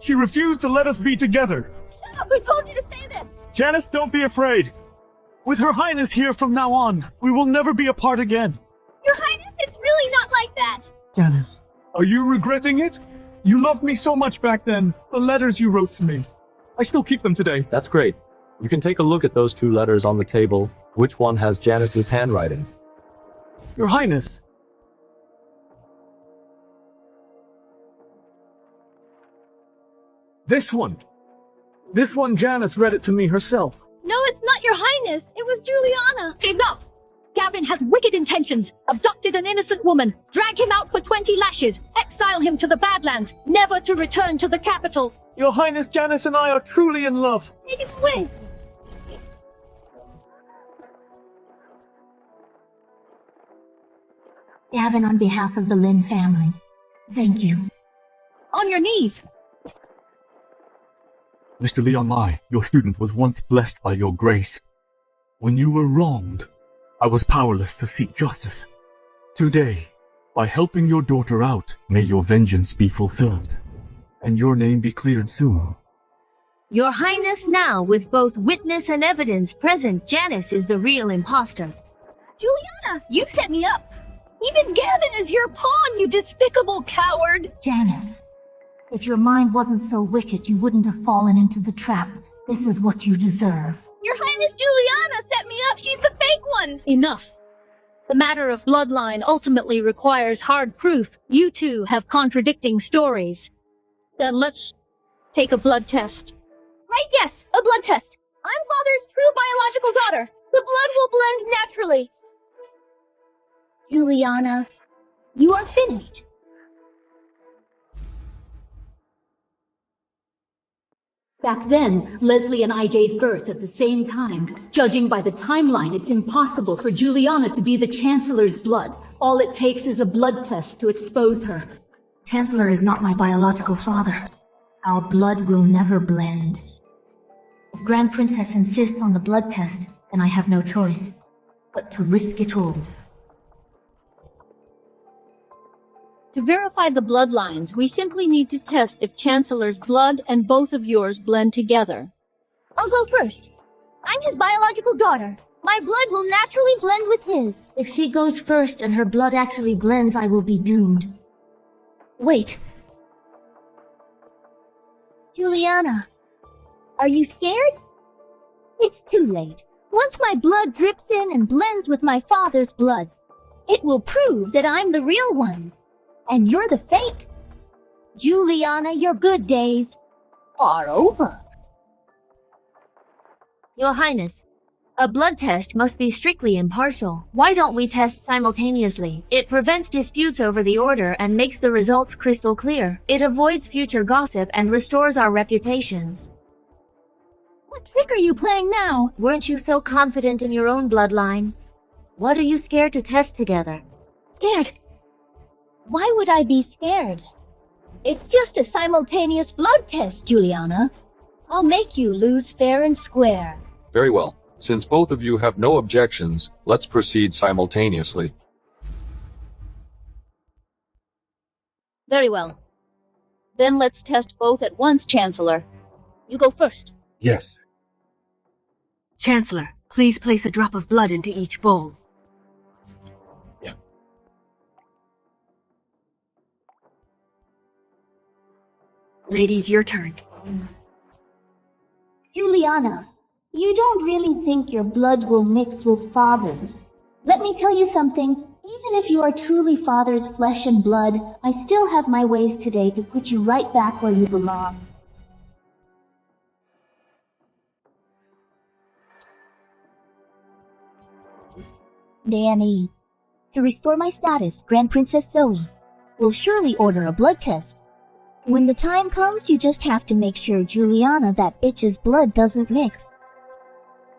She refused to let us be together. Shut up! Who told you to say this? Janice, don't be afraid. With Her Highness here from now on, we will never be apart again. Your Highness, it's really not like that! Janice, are you regretting it? You loved me so much back then. The letters you wrote to me. I still keep them today. That's great. You can take a look at those 2 letters on the table. Which one has Janice's handwriting? Your Highness. This one. This one, Janice read it to me herself. No, it's not Your Highness. It was Juliana. Enough! Gavin has wicked intentions. Abducted an innocent woman. Drag him out for 20 lashes. Exile him to the Badlands. Never to return to the capital. Your Highness, Janice and I are truly in love. Take it away. Gavin, on behalf of the Lin family, thank you. On your knees. Mr. Leon Lai, your student was once blessed by your grace. When you were wronged, I was powerless to seek justice. Today, by helping your daughter out, may your vengeance be fulfilled, and your name be cleared soon. Your Highness, now, with both witness and evidence present, Janice is the real impostor. Juliana, you set me up. Even Gavin is your pawn, you despicable coward! Janice, if your mind wasn't so wicked, you wouldn't have fallen into the trap. This is what you deserve. Your Highness, Juliana set me up. She's the fake one. Enough. The matter of bloodline ultimately requires hard proof. You two have contradicting stories. Then let's take a blood test. Right, yes, a blood test. I'm Father's true biological daughter. The blood will blend naturally. Juliana, you are finished. Back then, Leslie and I gave birth at the same time. Judging by the timeline, it's impossible for Juliana to be the Chancellor's blood. All it takes is a blood test to expose her. Chancellor is not my biological father. Our blood will never blend. If Grand Princess insists on the blood test, then I have no choice but to risk it all. To verify the bloodlines, we simply need to test if Chancellor's blood and both of yours blend together. I'll go first. I'm his biological daughter. My blood will naturally blend with his. If she goes first and her blood actually blends, I will be doomed. Wait. Juliana, are you scared? It's too late. Once my blood drips in and blends with my father's blood, it will prove that I'm the real one, and you're the fake. Juliana, your good days are over. Your Highness, a blood test must be strictly impartial. Why don't we test simultaneously? It prevents disputes over the order and makes the results crystal clear. It avoids future gossip and restores our reputations. What trick are you playing now? Weren't you so confident in your own bloodline? What are you scared to test together? Scared? Why would I be scared? It's just a simultaneous blood test, Juliana. I'll make you lose fair and square. Very well. Since both of you have no objections, let's proceed simultaneously. Very well. Then let's test both at once, Chancellor. You go first. Yes. Chancellor, please place a drop of blood into each bowl. Yeah. Ladies, your turn. Juliana, you don't really think your blood will mix with father's. Let me tell you something. Even if you are truly father's flesh and blood, I still have my ways today to put you right back where you belong. Danny, to restore my status, Grand Princess Zoe will surely order a blood test. When the time comes, you just have to make sure Juliana, that bitch's blood doesn't mix.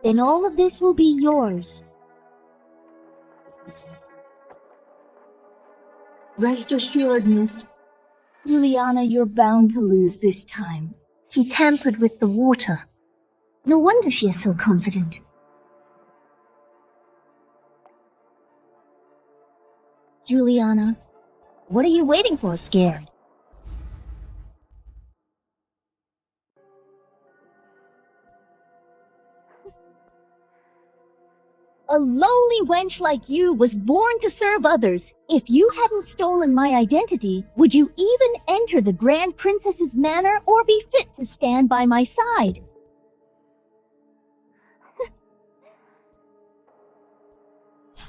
Then all of this will be yours. Rest assured, miss. Juliana, you're bound to lose this time. She tampered with the water. No wonder she is so confident. Juliana, what are you waiting for, scared? A lowly wench like you was born to serve others. If you hadn't stolen my identity, would you even enter the Grand Princess's manor or be fit to stand by my side?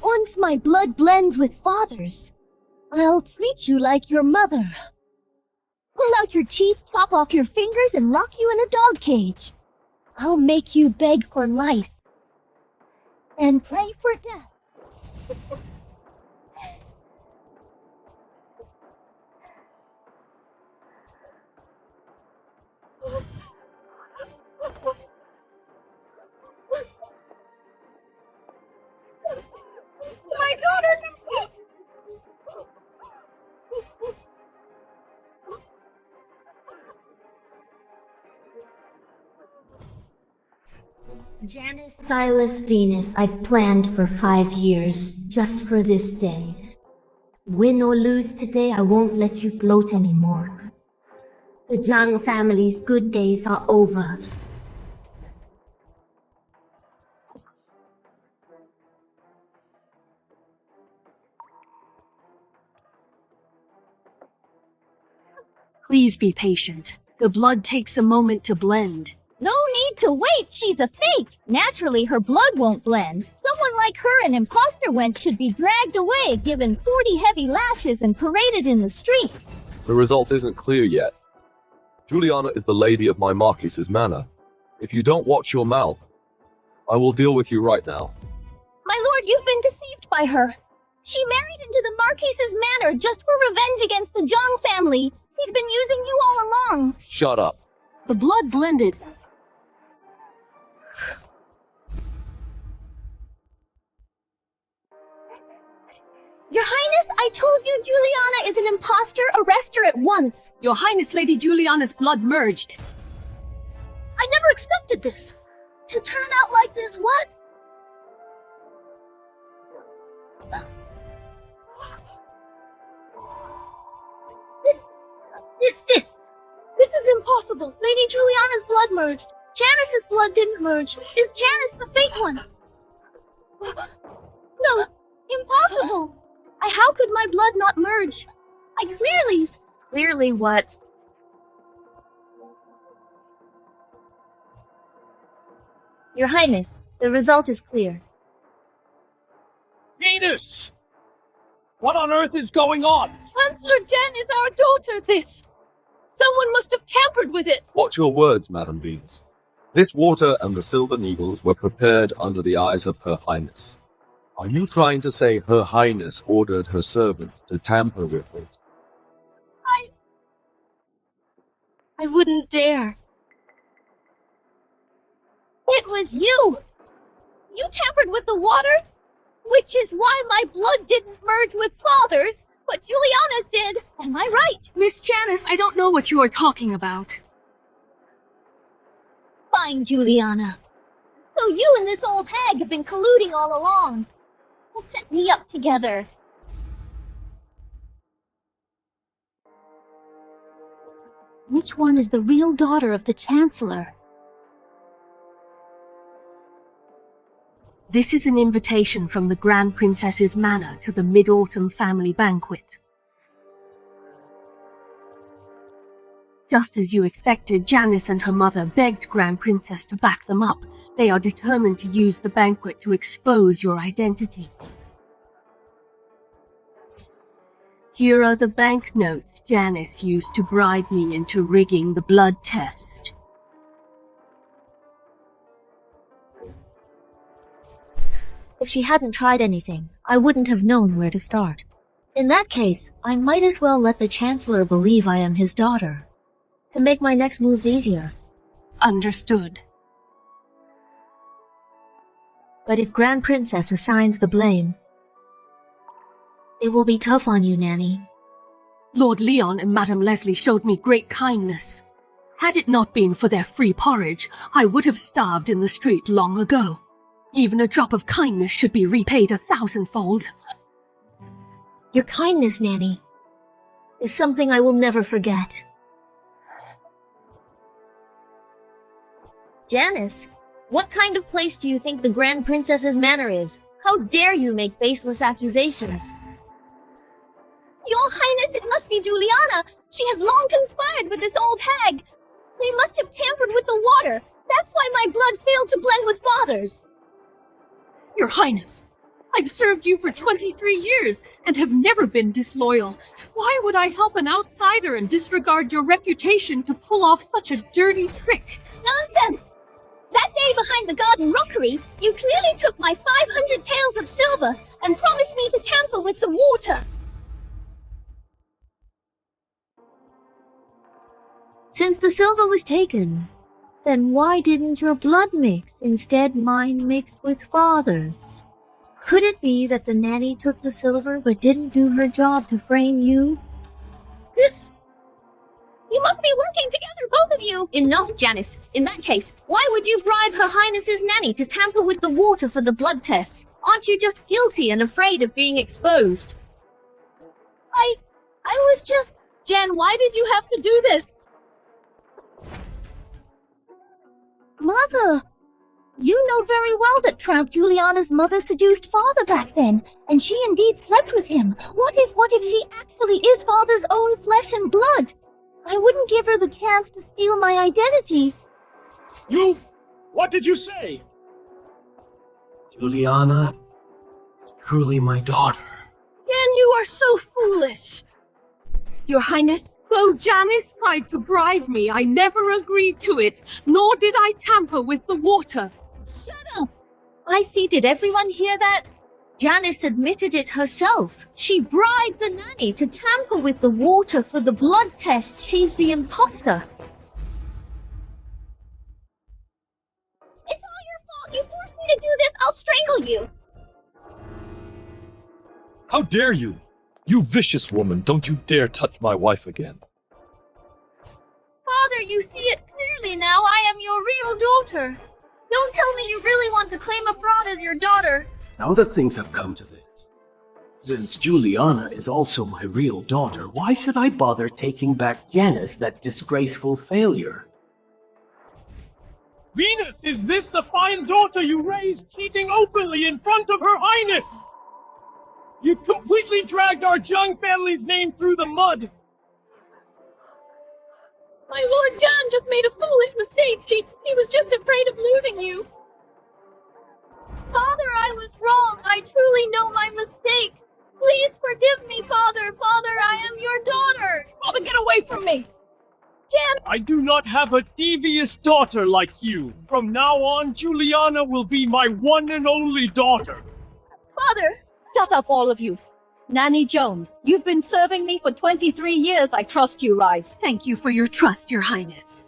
Once my blood blends with father's, I'll treat you like your mother. Pull out your teeth, chop off your fingers, and lock you in a dog cage. I'll make you beg for life and pray for death. My daughter! Janice, Silas, Venus, I've planned for 5 years, just for this day. Win or lose today, I won't let you gloat anymore. The Zhang family's good days are over. Please be patient. The blood takes a moment to blend. No need to wait, she's a fake! Naturally, her blood won't blend. Someone like her, an imposter wench, should be dragged away, given 40 heavy lashes, and paraded in the street. The result isn't clear yet. Juliana is the lady of my Marquis's manor. If you don't watch your mouth, I will deal with you right now. My lord, you've been deceived by her. She married into the Marquis's manor just for revenge against the Zhang family. He's been using you all along. Shut up. The blood blended. Your Highness, I told you Juliana is an imposter. Arrest her at once. Your Highness, Lady Juliana's blood merged. I never expected this. To turn out like this, what? This is impossible. Lady Juliana's blood merged. Janice's blood didn't merge. Is Janice the fake one? No, impossible. How could my blood not merge? Clearly what? Your Highness, the result is clear. Venus! What on earth is going on? Chancellor Jen is our daughter, Someone must have tampered with it. Watch your words, Madam Venus. This water and the silver needles were prepared under the eyes of Her Highness. Are you trying to say Her Highness ordered her servants to tamper with it? I wouldn't dare. It was you! You tampered with the water? Which is why my blood didn't merge with Father's, but Juliana's did. Am I right? Miss Janice, I don't know what you are talking about. Fine, Juliana. So you and this old hag have been colluding all along. Set me up together. Which one is the real daughter of the Chancellor? This is an invitation from the Grand Princess's Manor to the Mid-Autumn family banquet. Just as you expected, Janice and her mother begged Grand Princess to back them up. They are determined to use the banquet to expose your identity. Here are the banknotes Janice used to bribe me into rigging the blood test. If she hadn't tried anything, I wouldn't have known where to start. In that case, I might as well let the Chancellor believe I am his daughter, to make my next moves easier. Understood. But if Grand Princess assigns the blame, it will be tough on you, Nanny. Lord Leon and Madame Leslie showed me great kindness. Had it not been for their free porridge, I would have starved in the street long ago. Even a drop of kindness should be repaid 1,000-fold. Your kindness, Nanny, is something I will never forget. Janice, what kind of place do you think the Grand Princess's Manor is? How dare you make baseless accusations? Your Highness, it must be Juliana. She has long conspired with this old hag. They must have tampered with the water. That's why my blood failed to blend with Father's. Your Highness, I've served you for 23 years and have never been disloyal. Why would I help an outsider and disregard your reputation to pull off such a dirty trick? Nonsense! That day behind the garden rockery, you clearly took my 500 taels of silver and promised me to tamper with the water. Since the silver was taken, then why didn't your blood mix? Instead, mine mixed with Father's. Could it be that the nanny took the silver but didn't do her job to frame you? You must be working together, both of you! Enough, Janice. In that case, why would you bribe Her Highness's nanny to tamper with the water for the blood test? Aren't you just guilty and afraid of being exposed? I was just... Jen, why did you have to do this? Mother! You know very well that Tramp Juliana's mother seduced Father back then, and she indeed slept with him. What if she actually is Father's own flesh and blood? I wouldn't give her the chance to steal my identity. You... What did you say? Juliana is truly my daughter. Jen, you are so foolish. Your Highness, though Janice tried to bribe me, I never agreed to it, nor did I tamper with the water. Shut up! I see, did everyone hear that? Janice admitted it herself. She bribed the nanny to tamper with the water for the blood test. She's the impostor. It's all your fault! You forced me to do this! I'll strangle you! How dare you? You vicious woman, don't you dare touch my wife again. Father, you see it clearly now. I am your real daughter. Don't tell me you really want to claim a fraud as your daughter. Now that things have come to this, Since Juliana is also my real daughter, why should I bother taking back Janice, that disgraceful failure? Venus, is this the fine daughter you raised, cheating openly in front of Her Highness? You've completely dragged our Jung family's name through the mud. My Lord John just made a foolish mistake. She was just afraid of losing you. Father, I was wrong. I truly know my mistake. Please forgive me, Father. Father, I am your daughter. Father, get away from me! Jan! I do not have a devious daughter like you. From now on, Juliana will be my one and only daughter. Father! Shut up, all of you. Nanny Joan, you've been serving me for 23 years. I trust you, Rise. Thank you for your trust, Your Highness.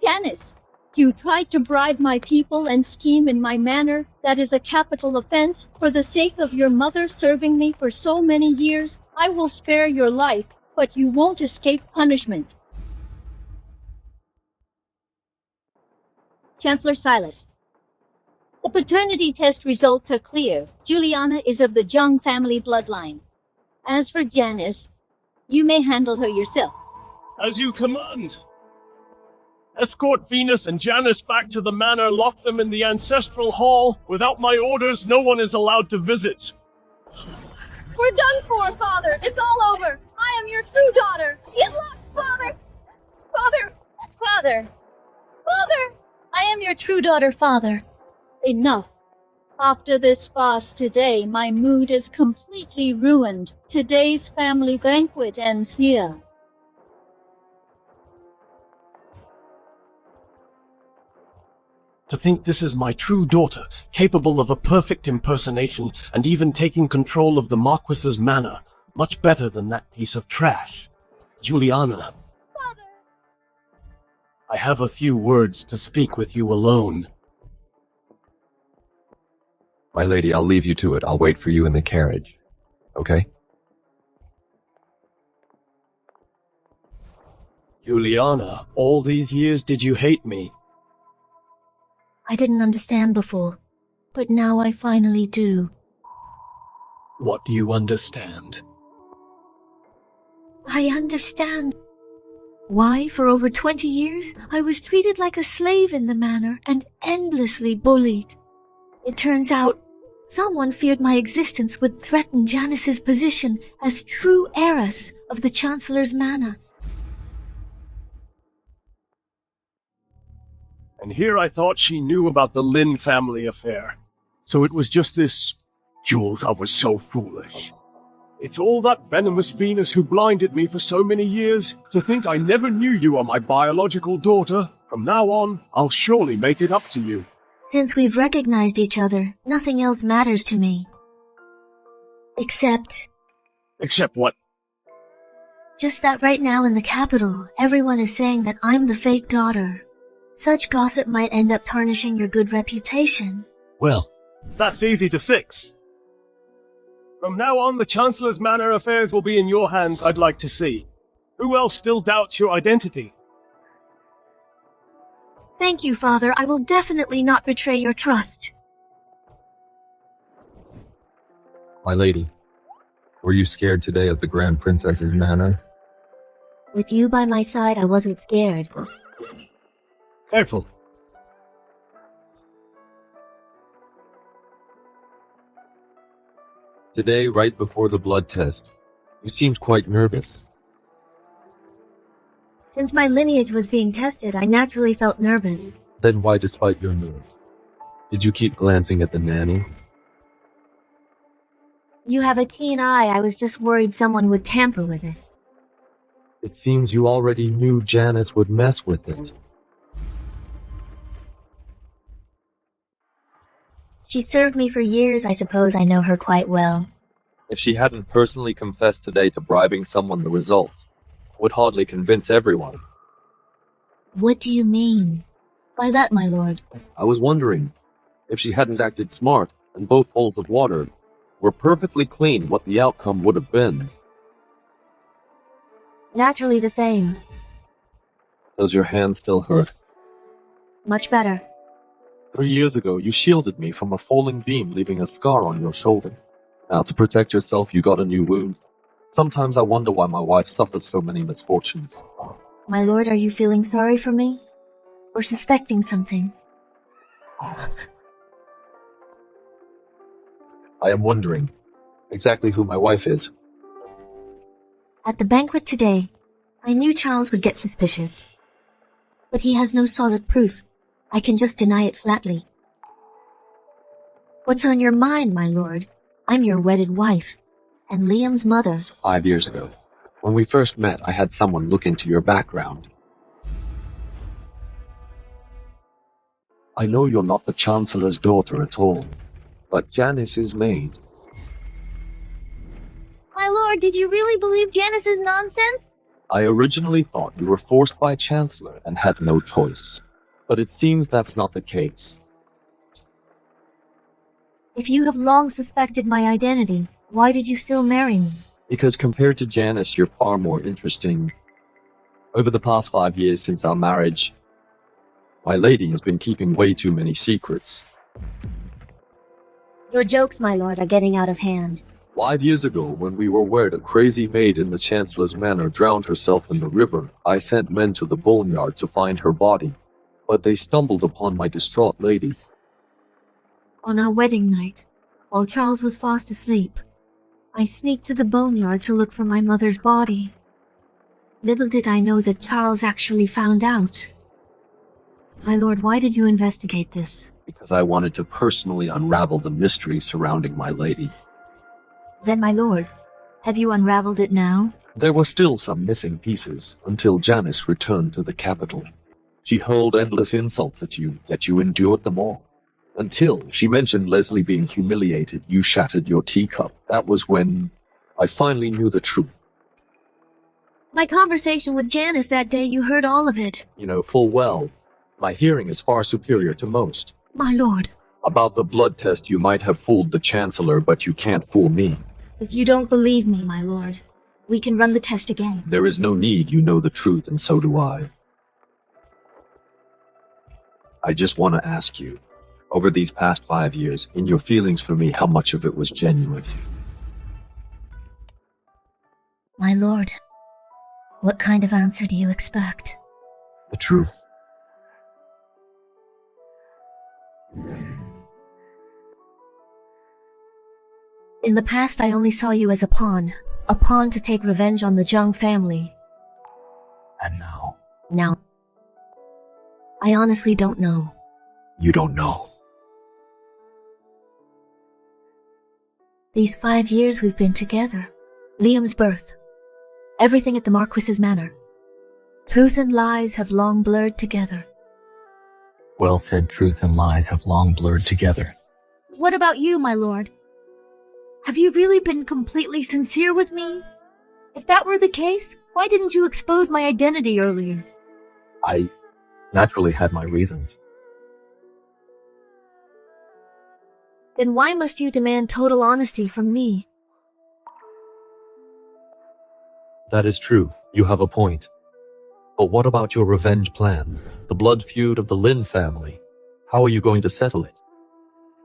Janice, you tried to bribe my people and scheme in my manor. That is a capital offense. For the sake of your mother serving me for so many years, I will spare your life, but you won't escape punishment. Chancellor Silas, the paternity test results are clear. Juliana is of the Jung family bloodline. As for Janice, you may handle her yourself. As you command. Escort Venus and Janice back to the manor, lock them in the ancestral hall. Without my orders, no one is allowed to visit. We're done for, Father. It's all over. I am your true daughter. Get lost, Father. Father. Father. Father. I am your true daughter, Father. Enough. After this fast today, my mood is completely ruined. Today's family banquet ends here. To think this is my true daughter, capable of a perfect impersonation and even taking control of the Marquis's manor. Much better than that piece of trash. Juliana. Father. I have a few words to speak with you alone. My lady, I'll leave you to it. I'll wait for you in the carriage. Okay? Juliana, all these years did you hate me? I didn't understand before, but now I finally do. What do you understand? I understand. Why, for over 20 years, I was treated like a slave in the manor and endlessly bullied. It turns out, someone feared my existence would threaten Janice's position as true heiress of the Chancellor's manor. And here I thought she knew about the Lin family affair. So it was just this... Jules, I was so foolish. It's all that venomous Venus who blinded me for so many years. To think I never knew you are my biological daughter. From now on, I'll surely make it up to you. Since we've recognized each other, nothing else matters to me. Except what? just that right now in the capital, everyone is saying that I'm the fake daughter. Such gossip might end up tarnishing your good reputation. Well, that's easy to fix. From now on, the Chancellor's manor affairs will be in your hands, I'd like to see. Who else still doubts your identity? Thank you, Father. I will definitely not betray your trust. My lady, were you scared today at the Grand Princess's manor? With you by my side, I wasn't scared. Careful. Today, right before the blood test, you seemed quite nervous. Since my lineage was being tested, I naturally felt nervous. Then why, despite your nerves, did you keep glancing at the nanny? You have a keen eye. I was just worried someone would tamper with it. It seems you already knew Janice would mess with it. She served me for years. I suppose I know her quite well. If she hadn't personally confessed today to bribing someone, the result would hardly convince everyone. What do you mean by that, my lord? I was wondering, if she hadn't acted smart and both bowls of water were perfectly clean, what the outcome would have been. Naturally the same. Does your hand still hurt? Much better. 3 years ago, you shielded me from a falling beam, leaving a scar on your shoulder. Now, to protect yourself, you got a new wound. Sometimes I wonder why my wife suffers so many misfortunes. My lord, are you feeling sorry for me? Or suspecting something? I am wondering exactly who my wife is. At the banquet today, I knew Charles would get suspicious. But he has no solid proof. I can just deny it flatly. What's on your mind, my lord? I'm your wedded wife, and Liam's mother. 5 years ago. When we first met, I had someone look into your background. I know you're not the Chancellor's daughter at all, but Janice's maid. My lord, did you really believe Janice's nonsense? I originally thought you were forced by Chancellor and had no choice, but it seems that's not the case. If you have long suspected my identity, why did you still marry me? Because compared to Janice, you're far more interesting. Over the past 5 years since our marriage, my lady has been keeping way too many secrets. Your jokes, my lord, are getting out of hand. 5 years ago, when we were word a crazy maid in the Chancellor's Manor drowned herself in the river, I sent men to the boneyard to find her body, but they stumbled upon my distraught lady. On our wedding night, while Charles was fast asleep, I sneaked to the boneyard to look for my mother's body. Little did I know that Charles actually found out. My lord, why did you investigate this? Because I wanted to personally unravel the mystery surrounding my lady. Then, my lord, have you unraveled it now? There were still some missing pieces until Janice returned to the capital. She hurled endless insults at you, yet you endured them all. Until she mentioned Leslie being humiliated, you shattered your teacup. That was when I finally knew the truth. My conversation with Janice that day, you heard all of it. You know full well, my hearing is far superior to most. My lord. About the blood test, you might have fooled the Chancellor, but you can't fool me. If you don't believe me, my lord, we can run the test again. There is no need, you know the truth, and so do I. I just want to ask you, over these past 5 years, in your feelings for me, how much of it was genuine? My lord, what kind of answer do you expect? The truth. In the past, I only saw you as a pawn to take revenge on the Zhang family. And now? Now, I honestly don't know. You don't know. These 5 years we've been together. Liam's birth. Everything at the Marquis's Manor. Truth and lies have long blurred together. Well said, truth and lies have long blurred together. What about you, my lord? Have you really been completely sincere with me? If that were the case, why didn't you expose my identity earlier? I naturally had my reasons. Then why must you demand total honesty from me? That is true. You have a point. But what about your revenge plan? The blood feud of the Lin family? How are you going to settle it?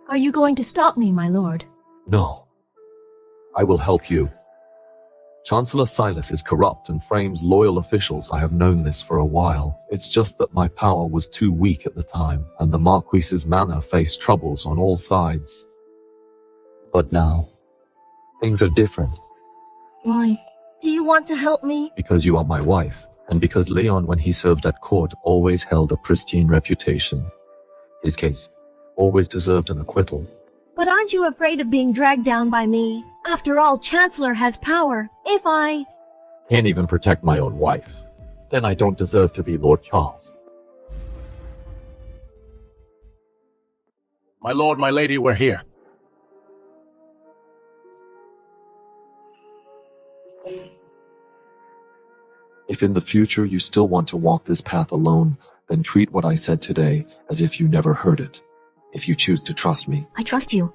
Are you going to stop me, my lord? No. I will help you. Chancellor Silas is corrupt and frames loyal officials. I have known this for a while. It's just that my power was too weak at the time, and the Marquis's Manor faced troubles on all sides. But now, things are different. Why? Do you want to help me? Because you are my wife, and because Leon, when he served at court, always held a pristine reputation. His case always deserved an acquittal. But aren't you afraid of being dragged down by me? After all, Chancellor has power. If I can't even protect my own wife, then I don't deserve to be Lord Charles. My lord, my lady, we're here. If in the future you still want to walk this path alone, then treat what I said today as if you never heard it. If you choose to trust me. I trust you.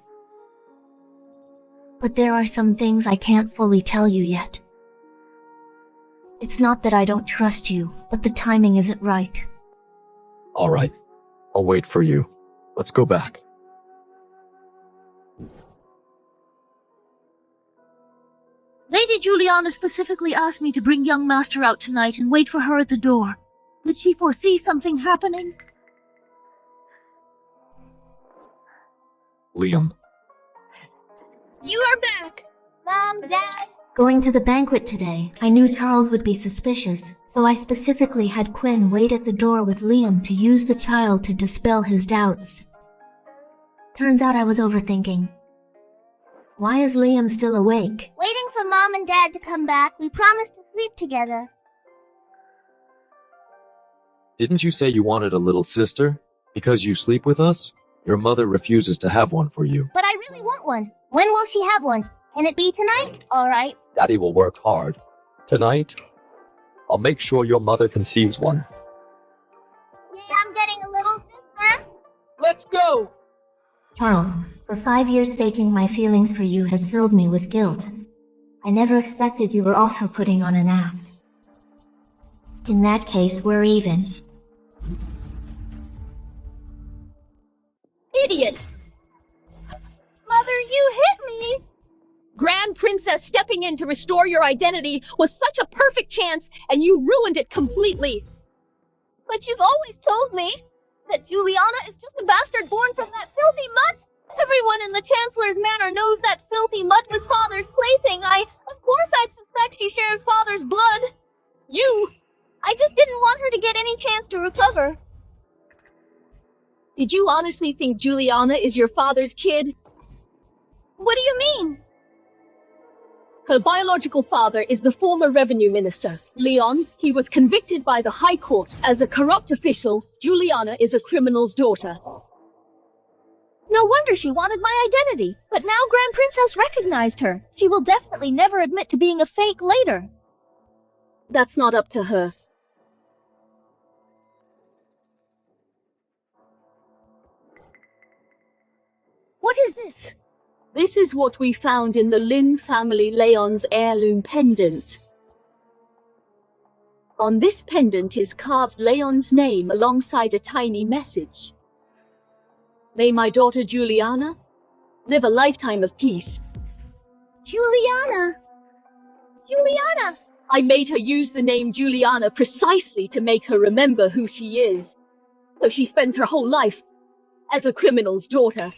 But there are some things I can't fully tell you yet. It's not that I don't trust you, but the timing isn't right. All right. I'll wait for you. Let's go back. Lady Juliana specifically asked me to bring young master out tonight and wait for her at the door. Did she foresee something happening? Liam. You are back! Mom, Dad! Going to the banquet today, I knew Charles would be suspicious, so I specifically had Quinn wait at the door with Liam to use the child to dispel his doubts. Turns out I was overthinking. Why is Liam still awake? Waiting for Mom and Dad to come back, we promised to sleep together. Didn't you say you wanted a little sister? Because you sleep with us? Your mother refuses to have one for you. But I really want one. When will she have one? Can it be tonight? Alright. Daddy will work hard. Tonight, I'll make sure your mother conceives one. Yeah, I'm getting a little sister. Let's go! Charles, for 5 years faking my feelings for you has filled me with guilt. I never expected you were also putting on an act. In that case, we're even. Idiot! Mother, you hit me! Grand Princess stepping in to restore your identity was such a perfect chance, and you ruined it completely. But you've always told me that Juliana is just a bastard born from that filthy mutt. Everyone in the Chancellor's Manor knows that filthy mutt was Father's plaything. Of course I'd suspect she shares Father's blood. I just didn't want her to get any chance to recover. Did you honestly think Juliana is your father's kid? What do you mean? Her biological father is the former revenue minister, Leon. He was convicted by the High Court as a corrupt official. Juliana is a criminal's daughter. No wonder she wanted my identity. But now Grand Princess recognized her. She will definitely never admit to being a fake later. That's not up to her. What is this? This is what we found in the Lin family Leon's heirloom pendant. On this pendant is carved Leon's name alongside a tiny message. May my daughter Juliana live a lifetime of peace. Juliana! Juliana! I made her use the name Juliana precisely to make her remember who she is. So she spends her whole life as a criminal's daughter.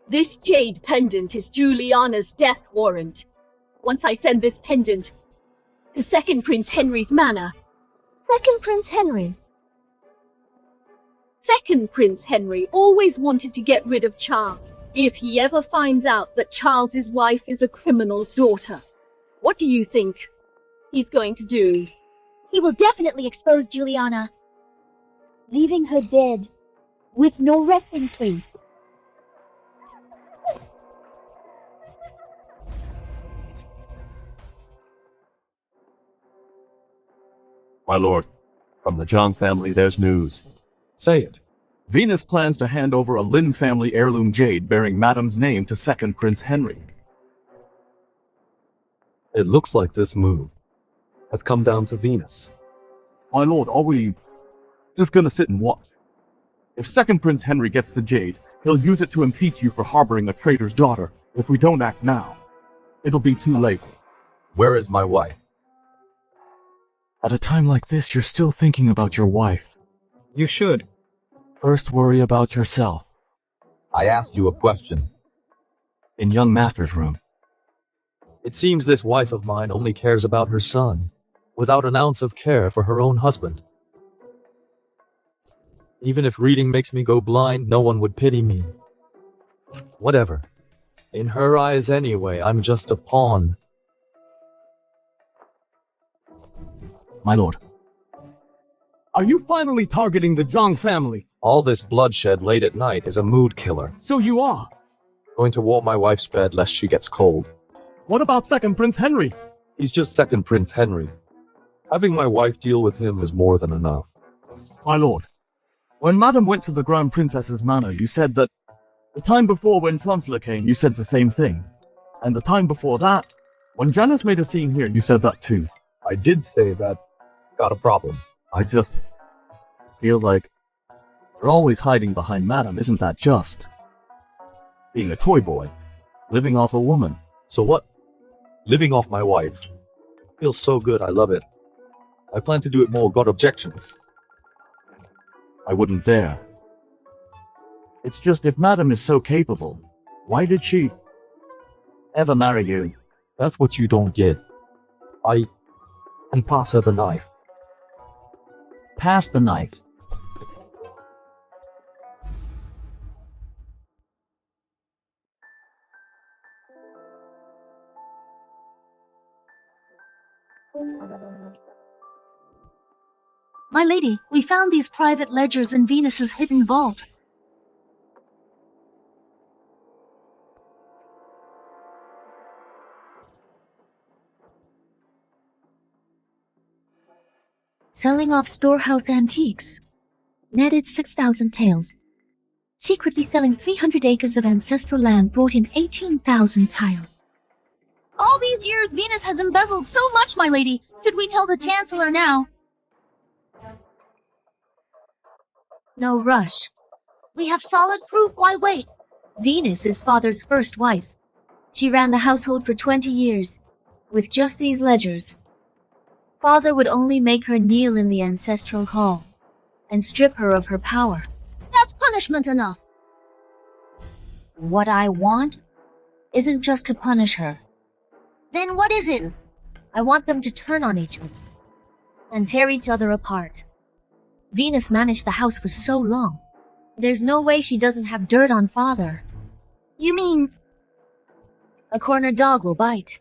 This jade pendant is Juliana's death warrant. Once I send this pendant to Second Prince Henry's manor. Second Prince Henry? Second Prince Henry always wanted to get rid of Charles. If he ever finds out that Charles's wife is a criminal's daughter, what do you think he's going to do? He will definitely expose Juliana, leaving her dead, with no resting place. My lord, from the Zhang family there's news. Say it. Venus plans to hand over a Lin family heirloom jade bearing Madame's name to Second Prince Henry. It looks like this move has come down to Venus. My lord, are we just gonna sit and watch? If Second Prince Henry gets the jade, he'll use it to impeach you for harboring a traitor's daughter. If we don't act now, it'll be too late. Where is my wife? At a time like this, you're still thinking about your wife. You should. First worry about yourself. I asked you a question. In young master's room. It seems this wife of mine only cares about her son, without an ounce of care for her own husband. Even if reading makes me go blind, no one would pity me. Whatever. In her eyes anyway, I'm just a pawn. My lord. Are you finally targeting the Zhang family? All this bloodshed late at night is a mood killer. So you are? Going to warm my wife's bed lest she gets cold. What about Second Prince Henry? He's just Second Prince Henry. Having my wife deal with him is more than enough. My lord, when Madame went to the Grand Princess's manor, you said that the time before when Chancellor came, you said the same thing. And the time before that, when Janice made a scene here, you said that too. I did say that. Got a problem. I just feel like you're always hiding behind Madame. Isn't that just? Being a toy boy, living off a woman. So what? Living off my wife. Feels so good, I love it. I plan to do it more, got objections. I wouldn't dare. It's just if Madam is so capable, why did she ever marry you? That's what you don't get. I can pass her the knife. Pass the knife. My lady, we found these private ledgers in Venus's hidden vault. Selling off storehouse antiques. Netted 6,000 taels. Secretly selling 300 acres of ancestral land brought in 18,000 tiles. All these years, Venus has embezzled so much, my lady. Should we tell the Chancellor now? No rush. We have solid proof, why wait? Venus is father's first wife. She ran the household for 20 years, with just these ledgers. Father would only make her kneel in the ancestral hall, and strip her of her power. That's punishment enough. What I want isn't just to punish her. Then what is it? I want them to turn on each other, and tear each other apart. Venus managed the house for so long. There's no way she doesn't have dirt on father. You mean? A cornered dog will bite.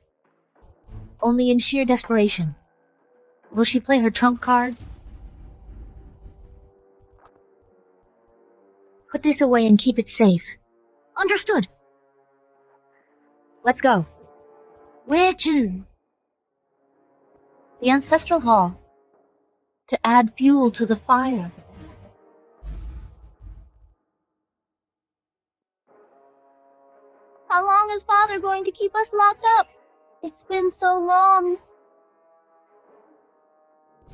Only in sheer desperation. Will she play her trump card? Put this away and keep it safe. Understood. Let's go. Where to? The ancestral hall. To add fuel to the fire. How long is father going to keep us locked up? It's been so long.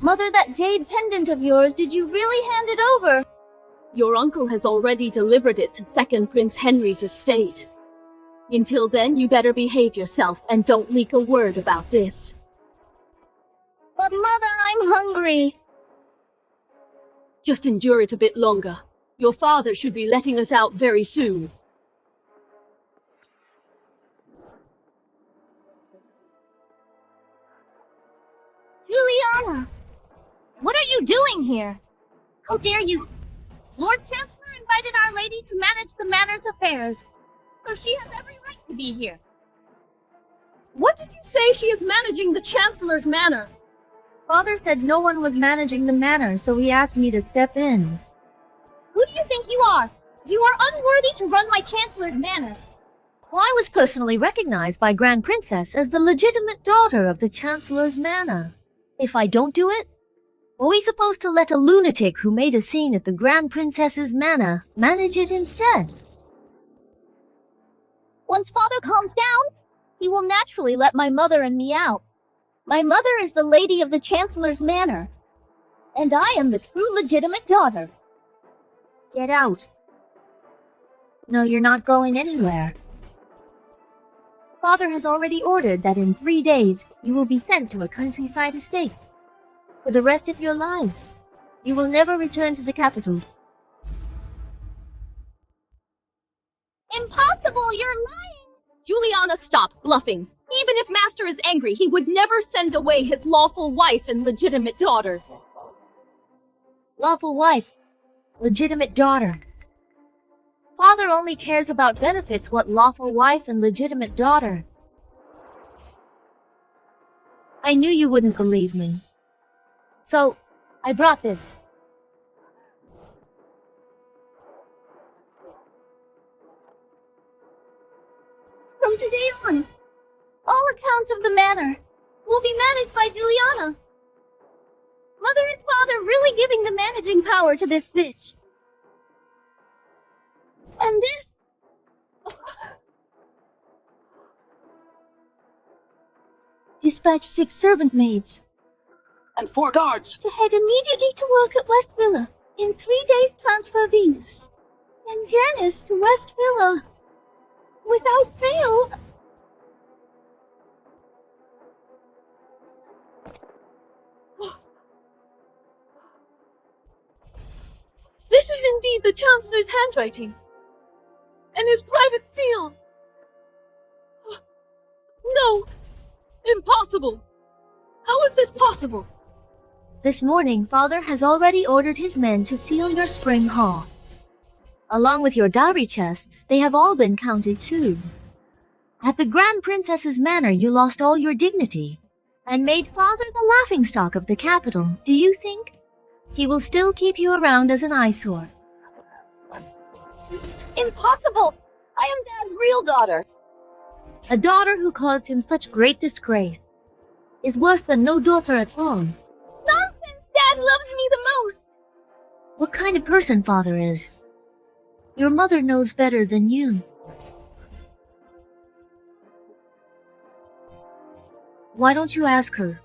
Mother, that jade pendant of yours, did you really hand it over? Your uncle has already delivered it to Second Prince Henry's estate. Until then, you better behave yourself and don't leak a word about this. But Mother, I'm hungry. Just endure it a bit longer. Your father should be letting us out very soon. Juliana! What are you doing here? How dare you? Lord Chancellor invited Our Lady to manage the Manor's affairs, so she has every right to be here. What did you say she is managing the Chancellor's manor? Father said no one was managing the manor, so he asked me to step in. Who do you think you are? You are unworthy to run my Chancellor's manor. Well, I was personally recognized by Grand Princess as the legitimate daughter of the Chancellor's manor. If I don't do it, are we supposed to let a lunatic who made a scene at the Grand Princess's manor manage it instead? Once father calms down, he will naturally let my mother and me out. My mother is the lady of the Chancellor's manor, and I am the true legitimate daughter. Get out. No, you're not going anywhere. Father has already ordered that in 3 days you will be sent to a countryside estate. For the rest of your lives, you will never return to the capital. Impossible! You're lying! Juliana, stop bluffing. Even if Master is angry, he would never send away his lawful wife and legitimate daughter. Lawful wife, legitimate daughter. Father only cares about benefits, what lawful wife and legitimate daughter. I knew you wouldn't believe me. So, I brought this. From today on, all accounts of the manor will be managed by Juliana. Mother and father really giving the managing power to this bitch. And this... Dispatch 6 servant maids. And 4 guards. To head immediately to work at West Villa. In 3 days transfer Venus. And Janice to West Villa. Without fail. read the Chancellor's handwriting. And his private seal. No! Impossible! How is this possible? This morning, Father has already ordered his men to seal your spring haul. Along with your dowry chests, they have all been counted too. At the Grand Princess's Manor, you lost all your dignity and made Father the laughingstock of the capital. Do you think he will still keep you around as an eyesore? Impossible! I am Dad's real daughter. A daughter who caused him such great disgrace is worse than no daughter at all. Nonsense! Dad loves me the most! What kind of person Father is? Your mother knows better than you. Why don't you ask her,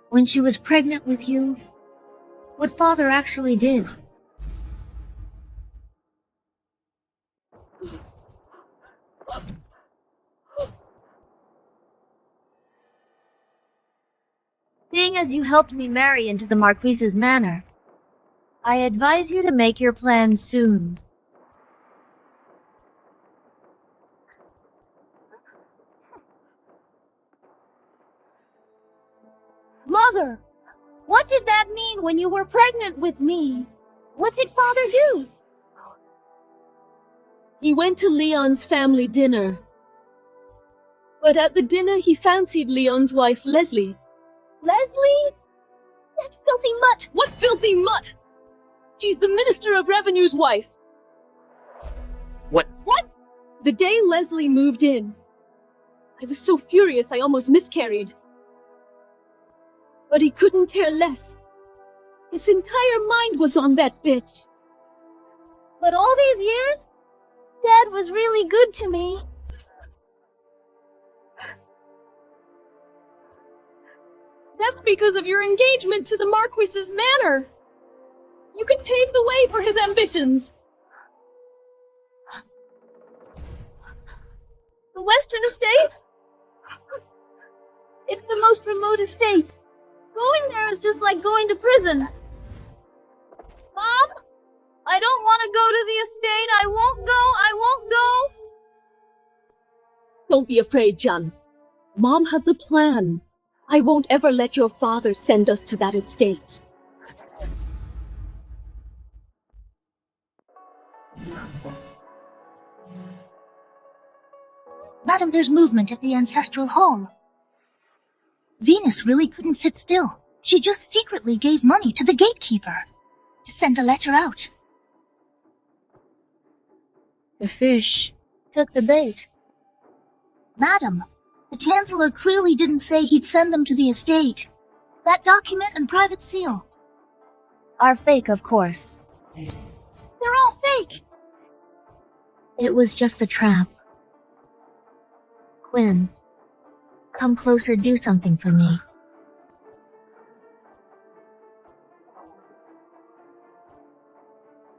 when she was pregnant with you, what Father actually did? Seeing as you helped me marry into the Marquise's manor, I advise you to make your plans soon. Mother! What did that mean when you were pregnant with me? What did Father do? He went to Leon's family dinner. But at the dinner he fancied Leon's wife, Leslie. Leslie? That filthy mutt! What filthy mutt? She's the Minister of Revenue's wife. What? What? The day Leslie moved in, I was so furious I almost miscarried. But he couldn't care less. His entire mind was on that bitch. But all these years, Dad was really good to me. That's because of your engagement to the Marquis's manor. You could pave the way for his ambitions. The Western Estate? It's the most remote estate. Going there is just like going to prison. Mom? I don't want to go to the estate. I won't go. Don't be afraid, John. Mom has a plan. I won't ever let your father send us to that estate. Madam, there's movement at the ancestral hall. Venus really couldn't sit still. She just secretly gave money to the gatekeeper to send a letter out. The fish took the bait. Madam, the Chancellor clearly didn't say he'd send them to the estate. That document and private seal are fake, of course. They're all fake. It was just a trap. Quinn, come closer, do something for me.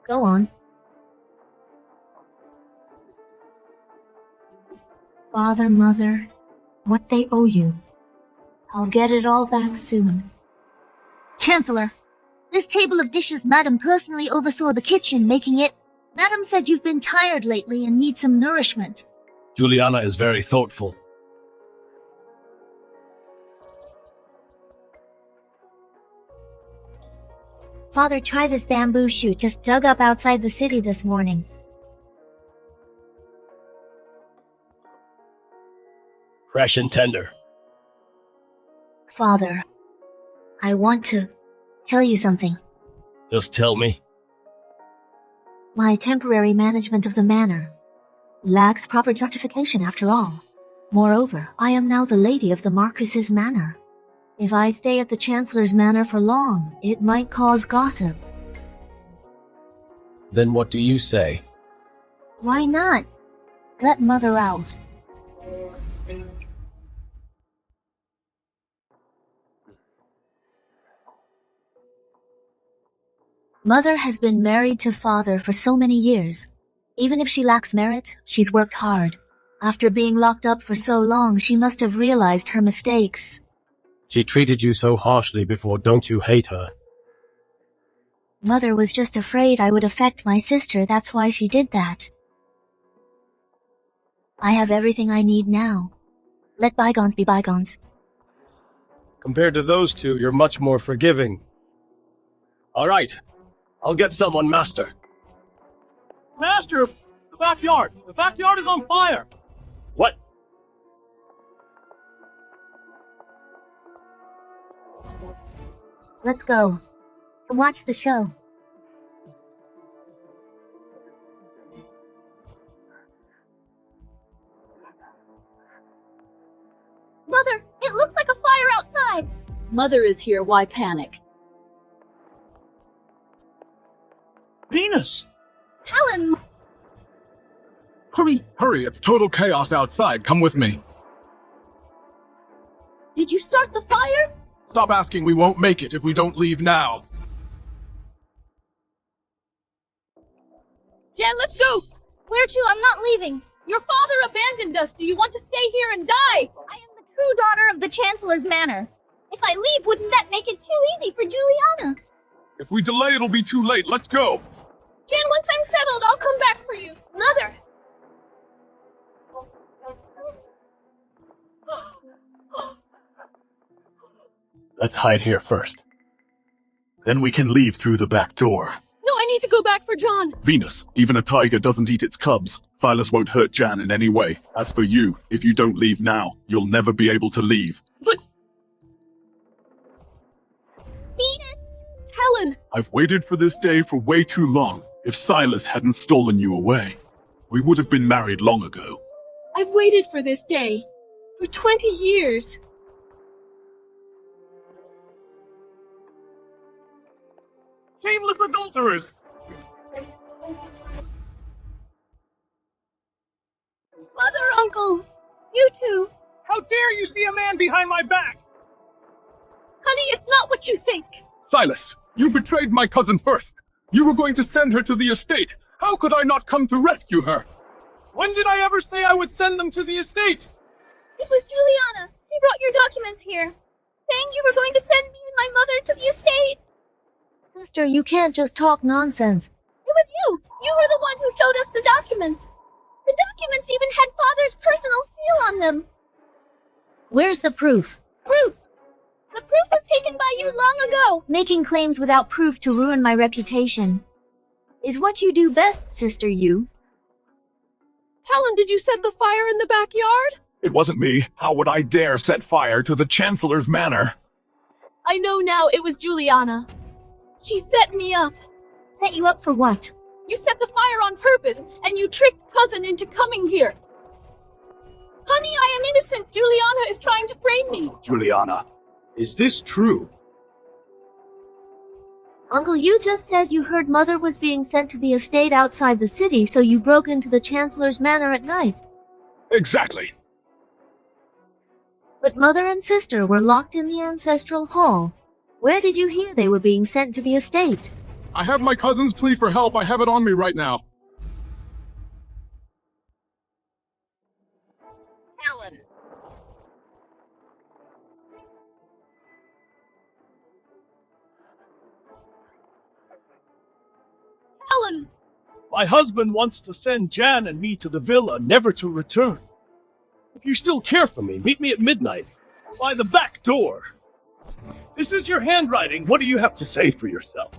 Go on. Father, Mother, what they owe you. I'll get it all back soon. Chancellor, this table of dishes Madam personally oversaw the kitchen making it. Madam said you've been tired lately and need some nourishment. Juliana is very thoughtful. Father, try this bamboo shoot just dug up outside the city this morning. Fresh and tender. Father, I want to tell you something. Just tell me. My temporary management of the manor lacks proper justification after all. Moreover, I am now the lady of the Marquis's manor. If I stay at the Chancellor's manor for long, it might cause gossip. Then what do you say? Why not? Let Mother out. Mother has been married to Father for so many years. Even if she lacks merit, she's worked hard. After being locked up for so long, she must have realized her mistakes. She treated you so harshly before, don't you hate her? Mother was just afraid I would affect my sister, that's why she did that. I have everything I need now. Let bygones be bygones. Compared to those two, you're much more forgiving. All right. I'll get someone, Master. Master, the backyard! The backyard is on fire! What? Let's go. Watch the show. Mother, it looks like a fire outside. Mother is here, why panic? Venus! Helen! Hurry, it's total chaos outside. Come with me. Did you start the fire? Stop asking, we won't make it if we don't leave now. Jan, let's go! Where to? I'm not leaving. Your father abandoned us. Do you want to stay here and die? I am the true daughter of the Chancellor's Manor. If I leave, wouldn't that make it too easy for Juliana? If we delay, it'll be too late. Let's go. Jan, once I'm settled, I'll come back for you. Mother! Let's hide here first. Then we can leave through the back door. No, I need to go back for John. Venus, even a tiger doesn't eat its cubs. Silas won't hurt Jan in any way. As for you, if you don't leave now, you'll never be able to leave. But... Venus! It's Helen! I've waited for this day for way too long. If Silas hadn't stolen you away, we would have been married long ago. I've waited for this day for 20 years. Shameless adulterers! Mother, Uncle! You two! How dare you see a man behind my back! Honey, it's not what you think! Silas, you betrayed my cousin first. You were going to send her to the estate. How could I not come to rescue her? When did I ever say I would send them to the estate? It was Juliana. She brought your documents here, saying you were going to send me and my mother to the estate. Sister, you can't just talk nonsense. It was you! You were the one who showed us the documents! The documents even had Father's personal seal on them! Where's the proof? Proof! The proof was taken by you long ago! Making claims without proof to ruin my reputation is what you do best, Sister you. Helen, did you set the fire in the backyard? It wasn't me. How would I dare set fire to the Chancellor's Manor? I know now it was Juliana. She set me up. Set you up for what? You set the fire on purpose, and you tricked cousin into coming here. Honey, I am innocent. Juliana is trying to frame me. Juliana, is this true? Uncle, you just said you heard Mother was being sent to the estate outside the city, so you broke into the Chancellor's Manor at night. Exactly. But Mother and Sister were locked in the Ancestral Hall. Where did you hear they were being sent to the estate? I have my cousin's plea for help. I have it on me right now. Helen. Helen! My husband wants to send Jan and me to the villa, never to return. If you still care for me, meet me at midnight, by the back door. This is your handwriting. What do you have to say for yourself?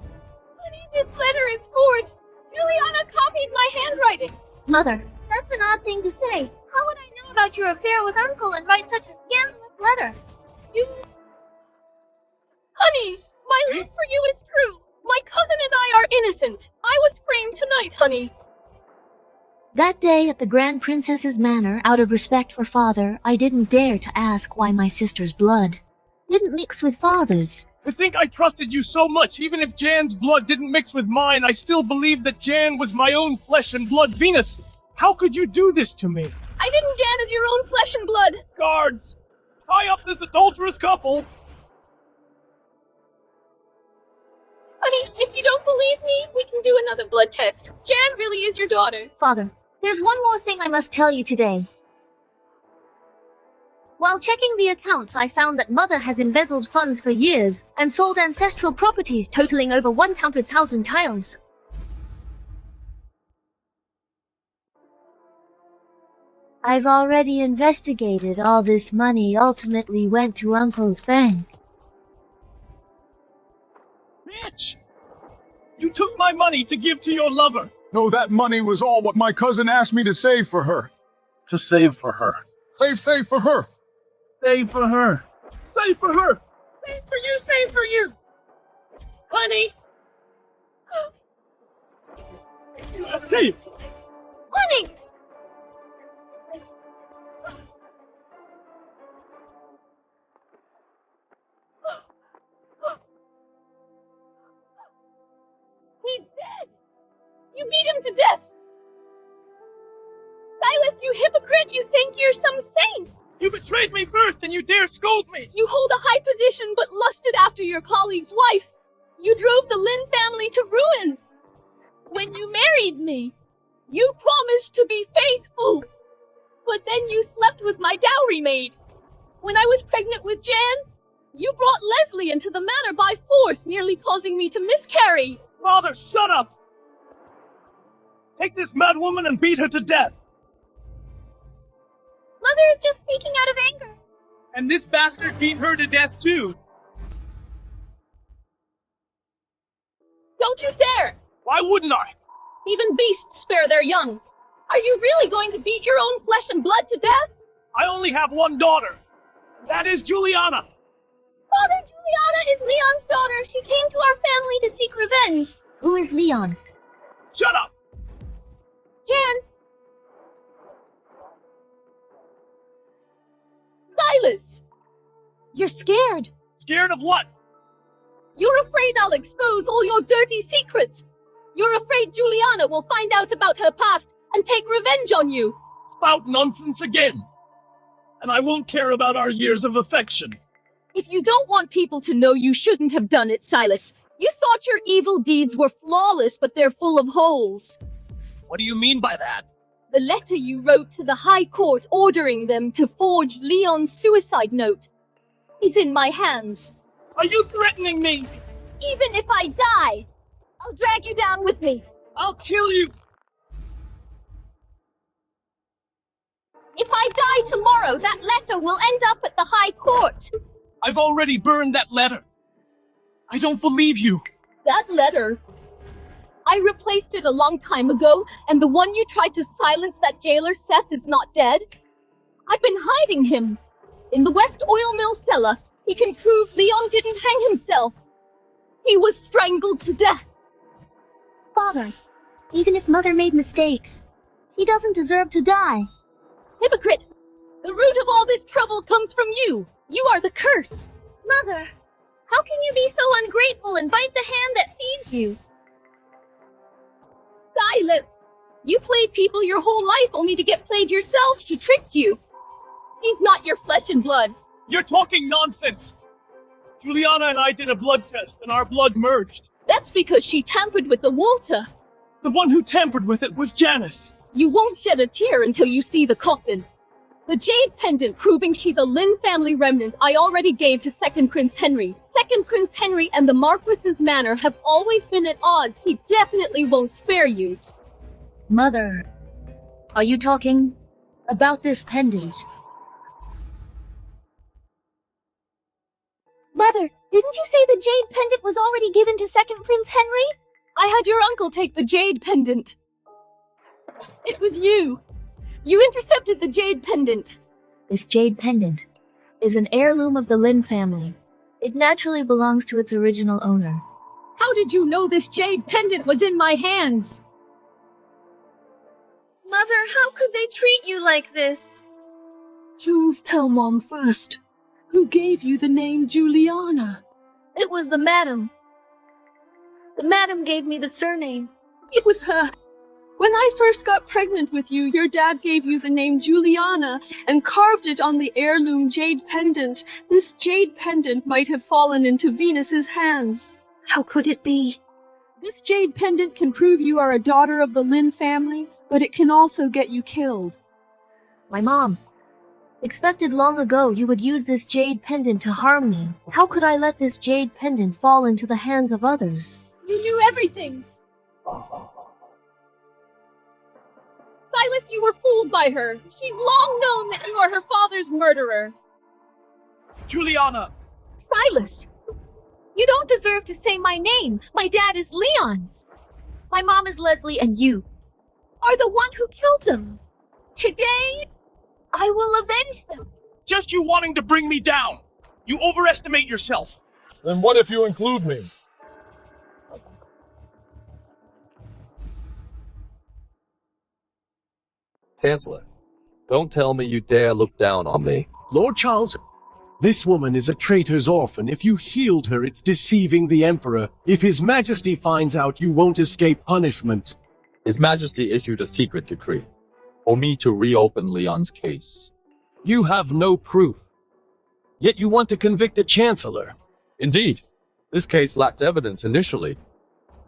Honey, this letter is forged. Juliana copied my handwriting. Mother, That's an odd thing to say. How would I know about your affair with Uncle and write such a scandalous letter? You... Honey, my love for you is true. My cousin and I are innocent. I was framed tonight, honey. that day at the Grand Princess's Manor, out of respect for Father, I didn't dare to ask why my sister's blood didn't mix with Father's. To think I trusted you so much, even if Jan's blood didn't mix with mine, I still believed that Jan was my own flesh and blood. Venus, how could you do this to me? I didn't Jan as your own flesh and blood. Guards, tie up this adulterous couple. Honey, if you don't believe me, we can do another blood test. Jan really is your daughter. Father, there's one more thing I must tell you today. While checking the accounts, I found that Mother has embezzled funds for years and sold ancestral properties totaling over 100,000 tiles. I've already investigated. All this money ultimately went to Uncle's bank. Bitch! You took my money to give to your lover! No, that money was all what my cousin asked me to save for her. To save for her. Save for her. Save for her. Save for her! Save for you, save for you! Honey! Save! Honey! He's dead! You beat him to death! Silas, you hypocrite! You think you're some saint! You betrayed me first and you dare scold me! You hold a high position but lusted after your colleague's wife. You drove the Lin family to ruin. When you married me, you promised to be faithful. But then you slept with my dowry maid. When I was pregnant with Jan, you brought Leslie into the manor by force, nearly causing me to miscarry. Father, shut up! Take this mad woman and beat her to death! Mother is just speaking out of anger. And this bastard beat her to death too! Don't you dare! Why wouldn't I? Even beasts spare their young. Are you really going to beat your own flesh and blood to death? I only have one daughter. That is Juliana. Father, Juliana is Leon's daughter. She came to our family to seek revenge. Who is Leon? Shut up! Jan! Silas! You're scared. Scared of what? You're afraid I'll expose all your dirty secrets. You're afraid Juliana will find out about her past and take revenge on you. Spout nonsense again. And I won't care about our years of affection. If you don't want people to know, you shouldn't have done it, Silas. You thought your evil deeds were flawless, but they're full of holes. What do you mean by that? The letter you wrote to the High Court ordering them to forge Leon's suicide note is in my hands. Are you threatening me? Even if I die, I'll drag you down with me. I'll kill you. If I die tomorrow, that letter will end up at the High Court. I've already burned that letter. I don't believe you. That letter? I replaced it a long time ago, and the one you tried to silence that jailer Seth is not dead. I've been hiding him. In the West Oil Mill cellar, he can prove Leon didn't hang himself. He was strangled to death. Father, even if Mother made mistakes, he doesn't deserve to die. Hypocrite! The root of all this trouble comes from you. You are the curse. Mother, how can you be so ungrateful and bite the hand that feeds you? Silas! You played people your whole life only to get played yourself. She tricked you. He's not your flesh and blood. You're talking nonsense. Juliana and I did a blood test, and our blood merged. That's because she tampered with the water. The one who tampered with it was Janice. You won't shed a tear until you see the coffin. The jade pendant proving she's a Lin family remnant I already gave to Second Prince Henry. Second Prince Henry and the Marquis's manor have always been at odds. He definitely won't spare you. Mother, are you talking about this pendant? Mother, didn't you say the jade pendant was already given to Second Prince Henry? I had your uncle take the jade pendant. It was you. You intercepted the jade pendant. This jade pendant is an heirloom of the Lin family. It naturally belongs to its original owner. How did you know this jade pendant was in my hands? Mother, how could they treat you like this? Jules, tell Mom first. Who gave you the name Juliana? It was the madam. The madam gave me the surname. It was her. When I first got pregnant with you, your dad gave you the name Juliana and carved it on the heirloom jade pendant. This jade pendant might have fallen into Venus's hands. How could it be? This jade pendant can prove you are a daughter of the Lin family, but it can also get you killed. My mom. Expected long ago you would use this jade pendant to harm me. How could I let this jade pendant fall into the hands of others? You knew everything! Silas, you were fooled by her. She's long known that you are her father's murderer. Juliana! Silas! You don't deserve to say my name. My dad is Leon. My mom is Leslie, and you are the one who killed them. Today, I will avenge them. Just you wanting to bring me down! You overestimate yourself! Then what if you include me? Chancellor, don't tell me you dare look down on me. Lord Charles, this woman is a traitor's orphan. If you shield her, it's deceiving the Emperor. If His Majesty finds out, you won't escape punishment. His Majesty issued a secret decree for me to reopen Leon's case. You have no proof. Yet you want to convict a Chancellor. Indeed, this case lacked evidence initially.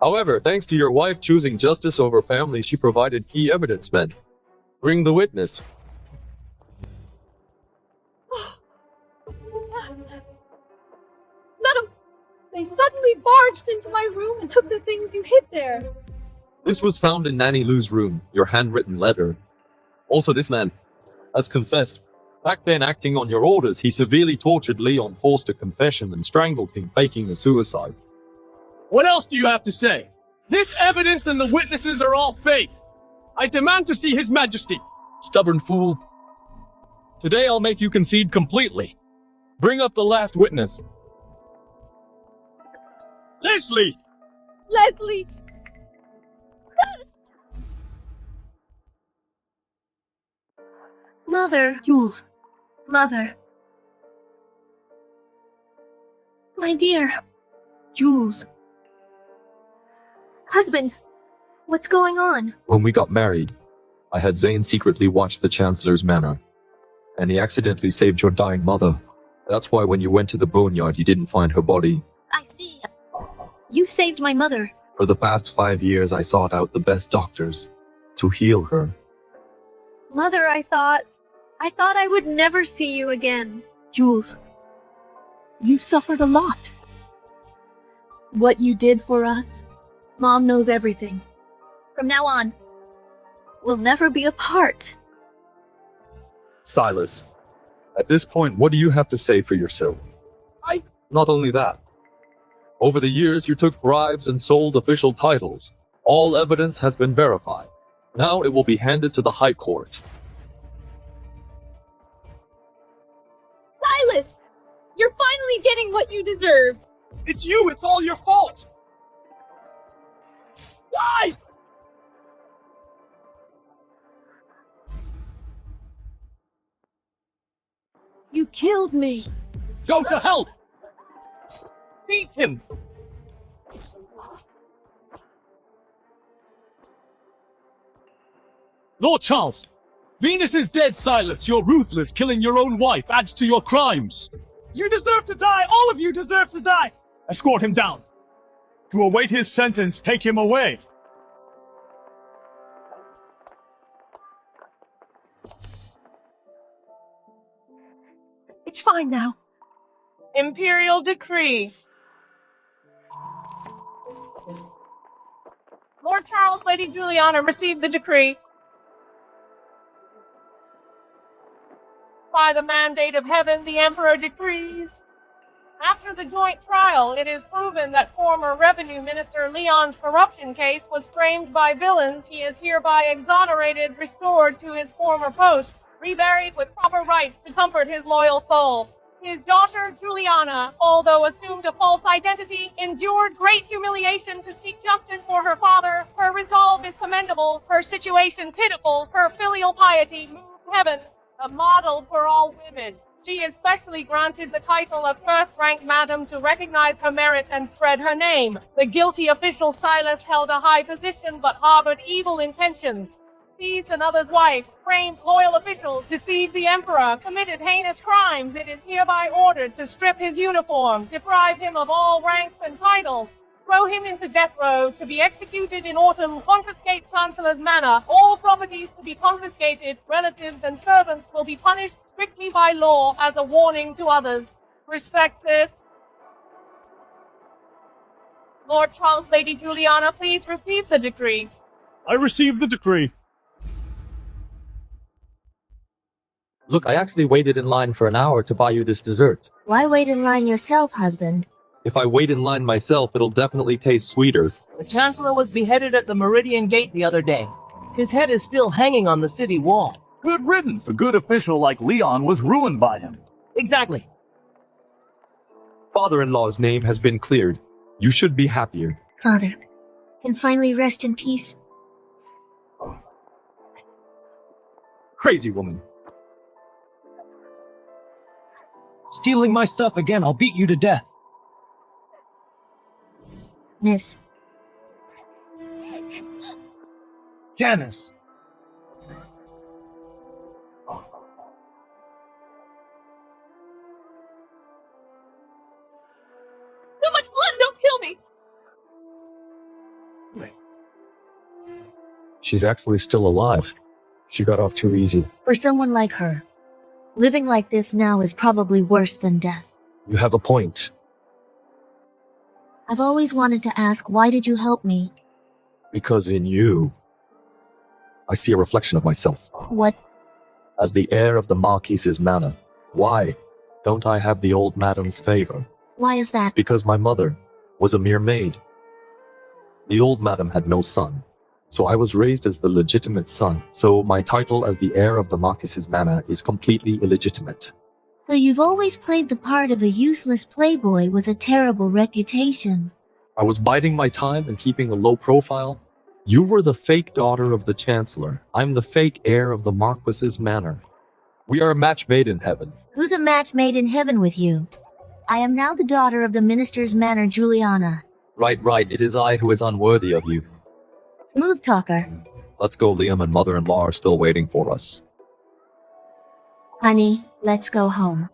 However, thanks to your wife choosing justice over family, she provided key evidence men. Bring the witness. Madam, they suddenly barged into my room and took the things you hid there. This was found in Nanny Lou's room, your handwritten letter. Also, this man has confessed. Back then, acting on your orders, he severely tortured Leon, forced a confession, and strangled him, faking a suicide. What else do you have to say? This evidence and the witnesses are all fake. I demand to see His Majesty. Stubborn fool. Today I'll make you concede completely. Bring up the last witness. Leslie! Leslie! Mother. Jules. Mother. My dear. Jules. Husband. What's going on? When we got married, I had Zane secretly watch the Chancellor's Manor, and he accidentally saved your dying mother. That's why when you went to the boneyard, you didn't find her body. I see. You saved my mother. For the past 5 years, I sought out the best doctors to heal her. Mother, I thought I would never see you again. Jules. You've suffered a lot. What you did for us, Mom knows everything. From now on, we'll never be apart. Silas, at this point, what do you have to say for yourself? Not only that, over the years you took bribes and sold official titles. All evidence has been verified. Now it will be handed to the High Court. Silas! You're finally getting what you deserve! It's you! It's all your fault! Die! You killed me! Go to hell! Seize him! Lord Charles! Venus is dead, Silas! You're ruthless, killing your own wife adds to your crimes! You deserve to die! All of you deserve to die! Escort him down. To await his sentence, take him away. It's fine now. Imperial decree. Lord Charles, Lady Juliana, receive the decree. By the mandate of heaven, the Emperor decrees. After the joint trial, it is proven that former Revenue Minister Leon's corruption case was framed by villains. He is hereby exonerated, restored to his former post, reburied with proper rites to comfort his loyal soul. His daughter, Juliana, although assumed a false identity, endured great humiliation to seek justice for her father. Her resolve is commendable, her situation pitiful, her filial piety moved heaven, a model for all women. She is specially granted the title of first-rank madam to recognize her merit and spread her name. The guilty official Silas held a high position but harbored evil intentions. Seized another's wife, framed loyal officials, deceived the emperor, committed heinous crimes. It is hereby ordered to strip his uniform, deprive him of all ranks and titles, Throw him into death row, to be executed in autumn. Confiscate Chancellor's Manor. All properties to be confiscated. Relatives and servants will be punished strictly by law as a warning to others. Respect this. Lord Charles, Lady Juliana, please receive the decree. I receive the decree. Look, I actually waited in line for an hour to buy you this dessert. Why wait in line yourself, husband? If I wait in line myself, it'll definitely taste sweeter. The Chancellor was beheaded at the Meridian Gate the other day. His head is still hanging on the city wall. Good riddance. A good official like Leon was ruined by him. Exactly. Father-in-law's name has been cleared. You should be happier. Father, can finally rest in peace. Crazy woman. Stealing my stuff again, I'll beat you to death. Miss. Janice. Too much blood, don't kill me! She's actually still alive. She got off too easy. For someone like her, living like this now is probably worse than death. You have a point. I've always wanted to ask, why did you help me? Because in you, I see a reflection of myself. What? As the heir of the Marquise's manor, why don't I have the old madam's favor? Why is that? Because my mother was a mere maid. The old madam had no son, so I was raised as the legitimate son, so my title as the heir of the Marquise's manor is completely illegitimate. So you've always played the part of a useless playboy with a terrible reputation. I was biding my time and keeping a low profile. You were the fake daughter of the Chancellor. I'm the fake heir of the Marquis's manor. We are a match made in heaven. Who's a match made in heaven with you? I am now the daughter of the minister's manor, Juliana. Right. It is I who is unworthy of you. Smooth talker. Let's go. Liam and mother-in-law are still waiting for us. Honey, let's go home.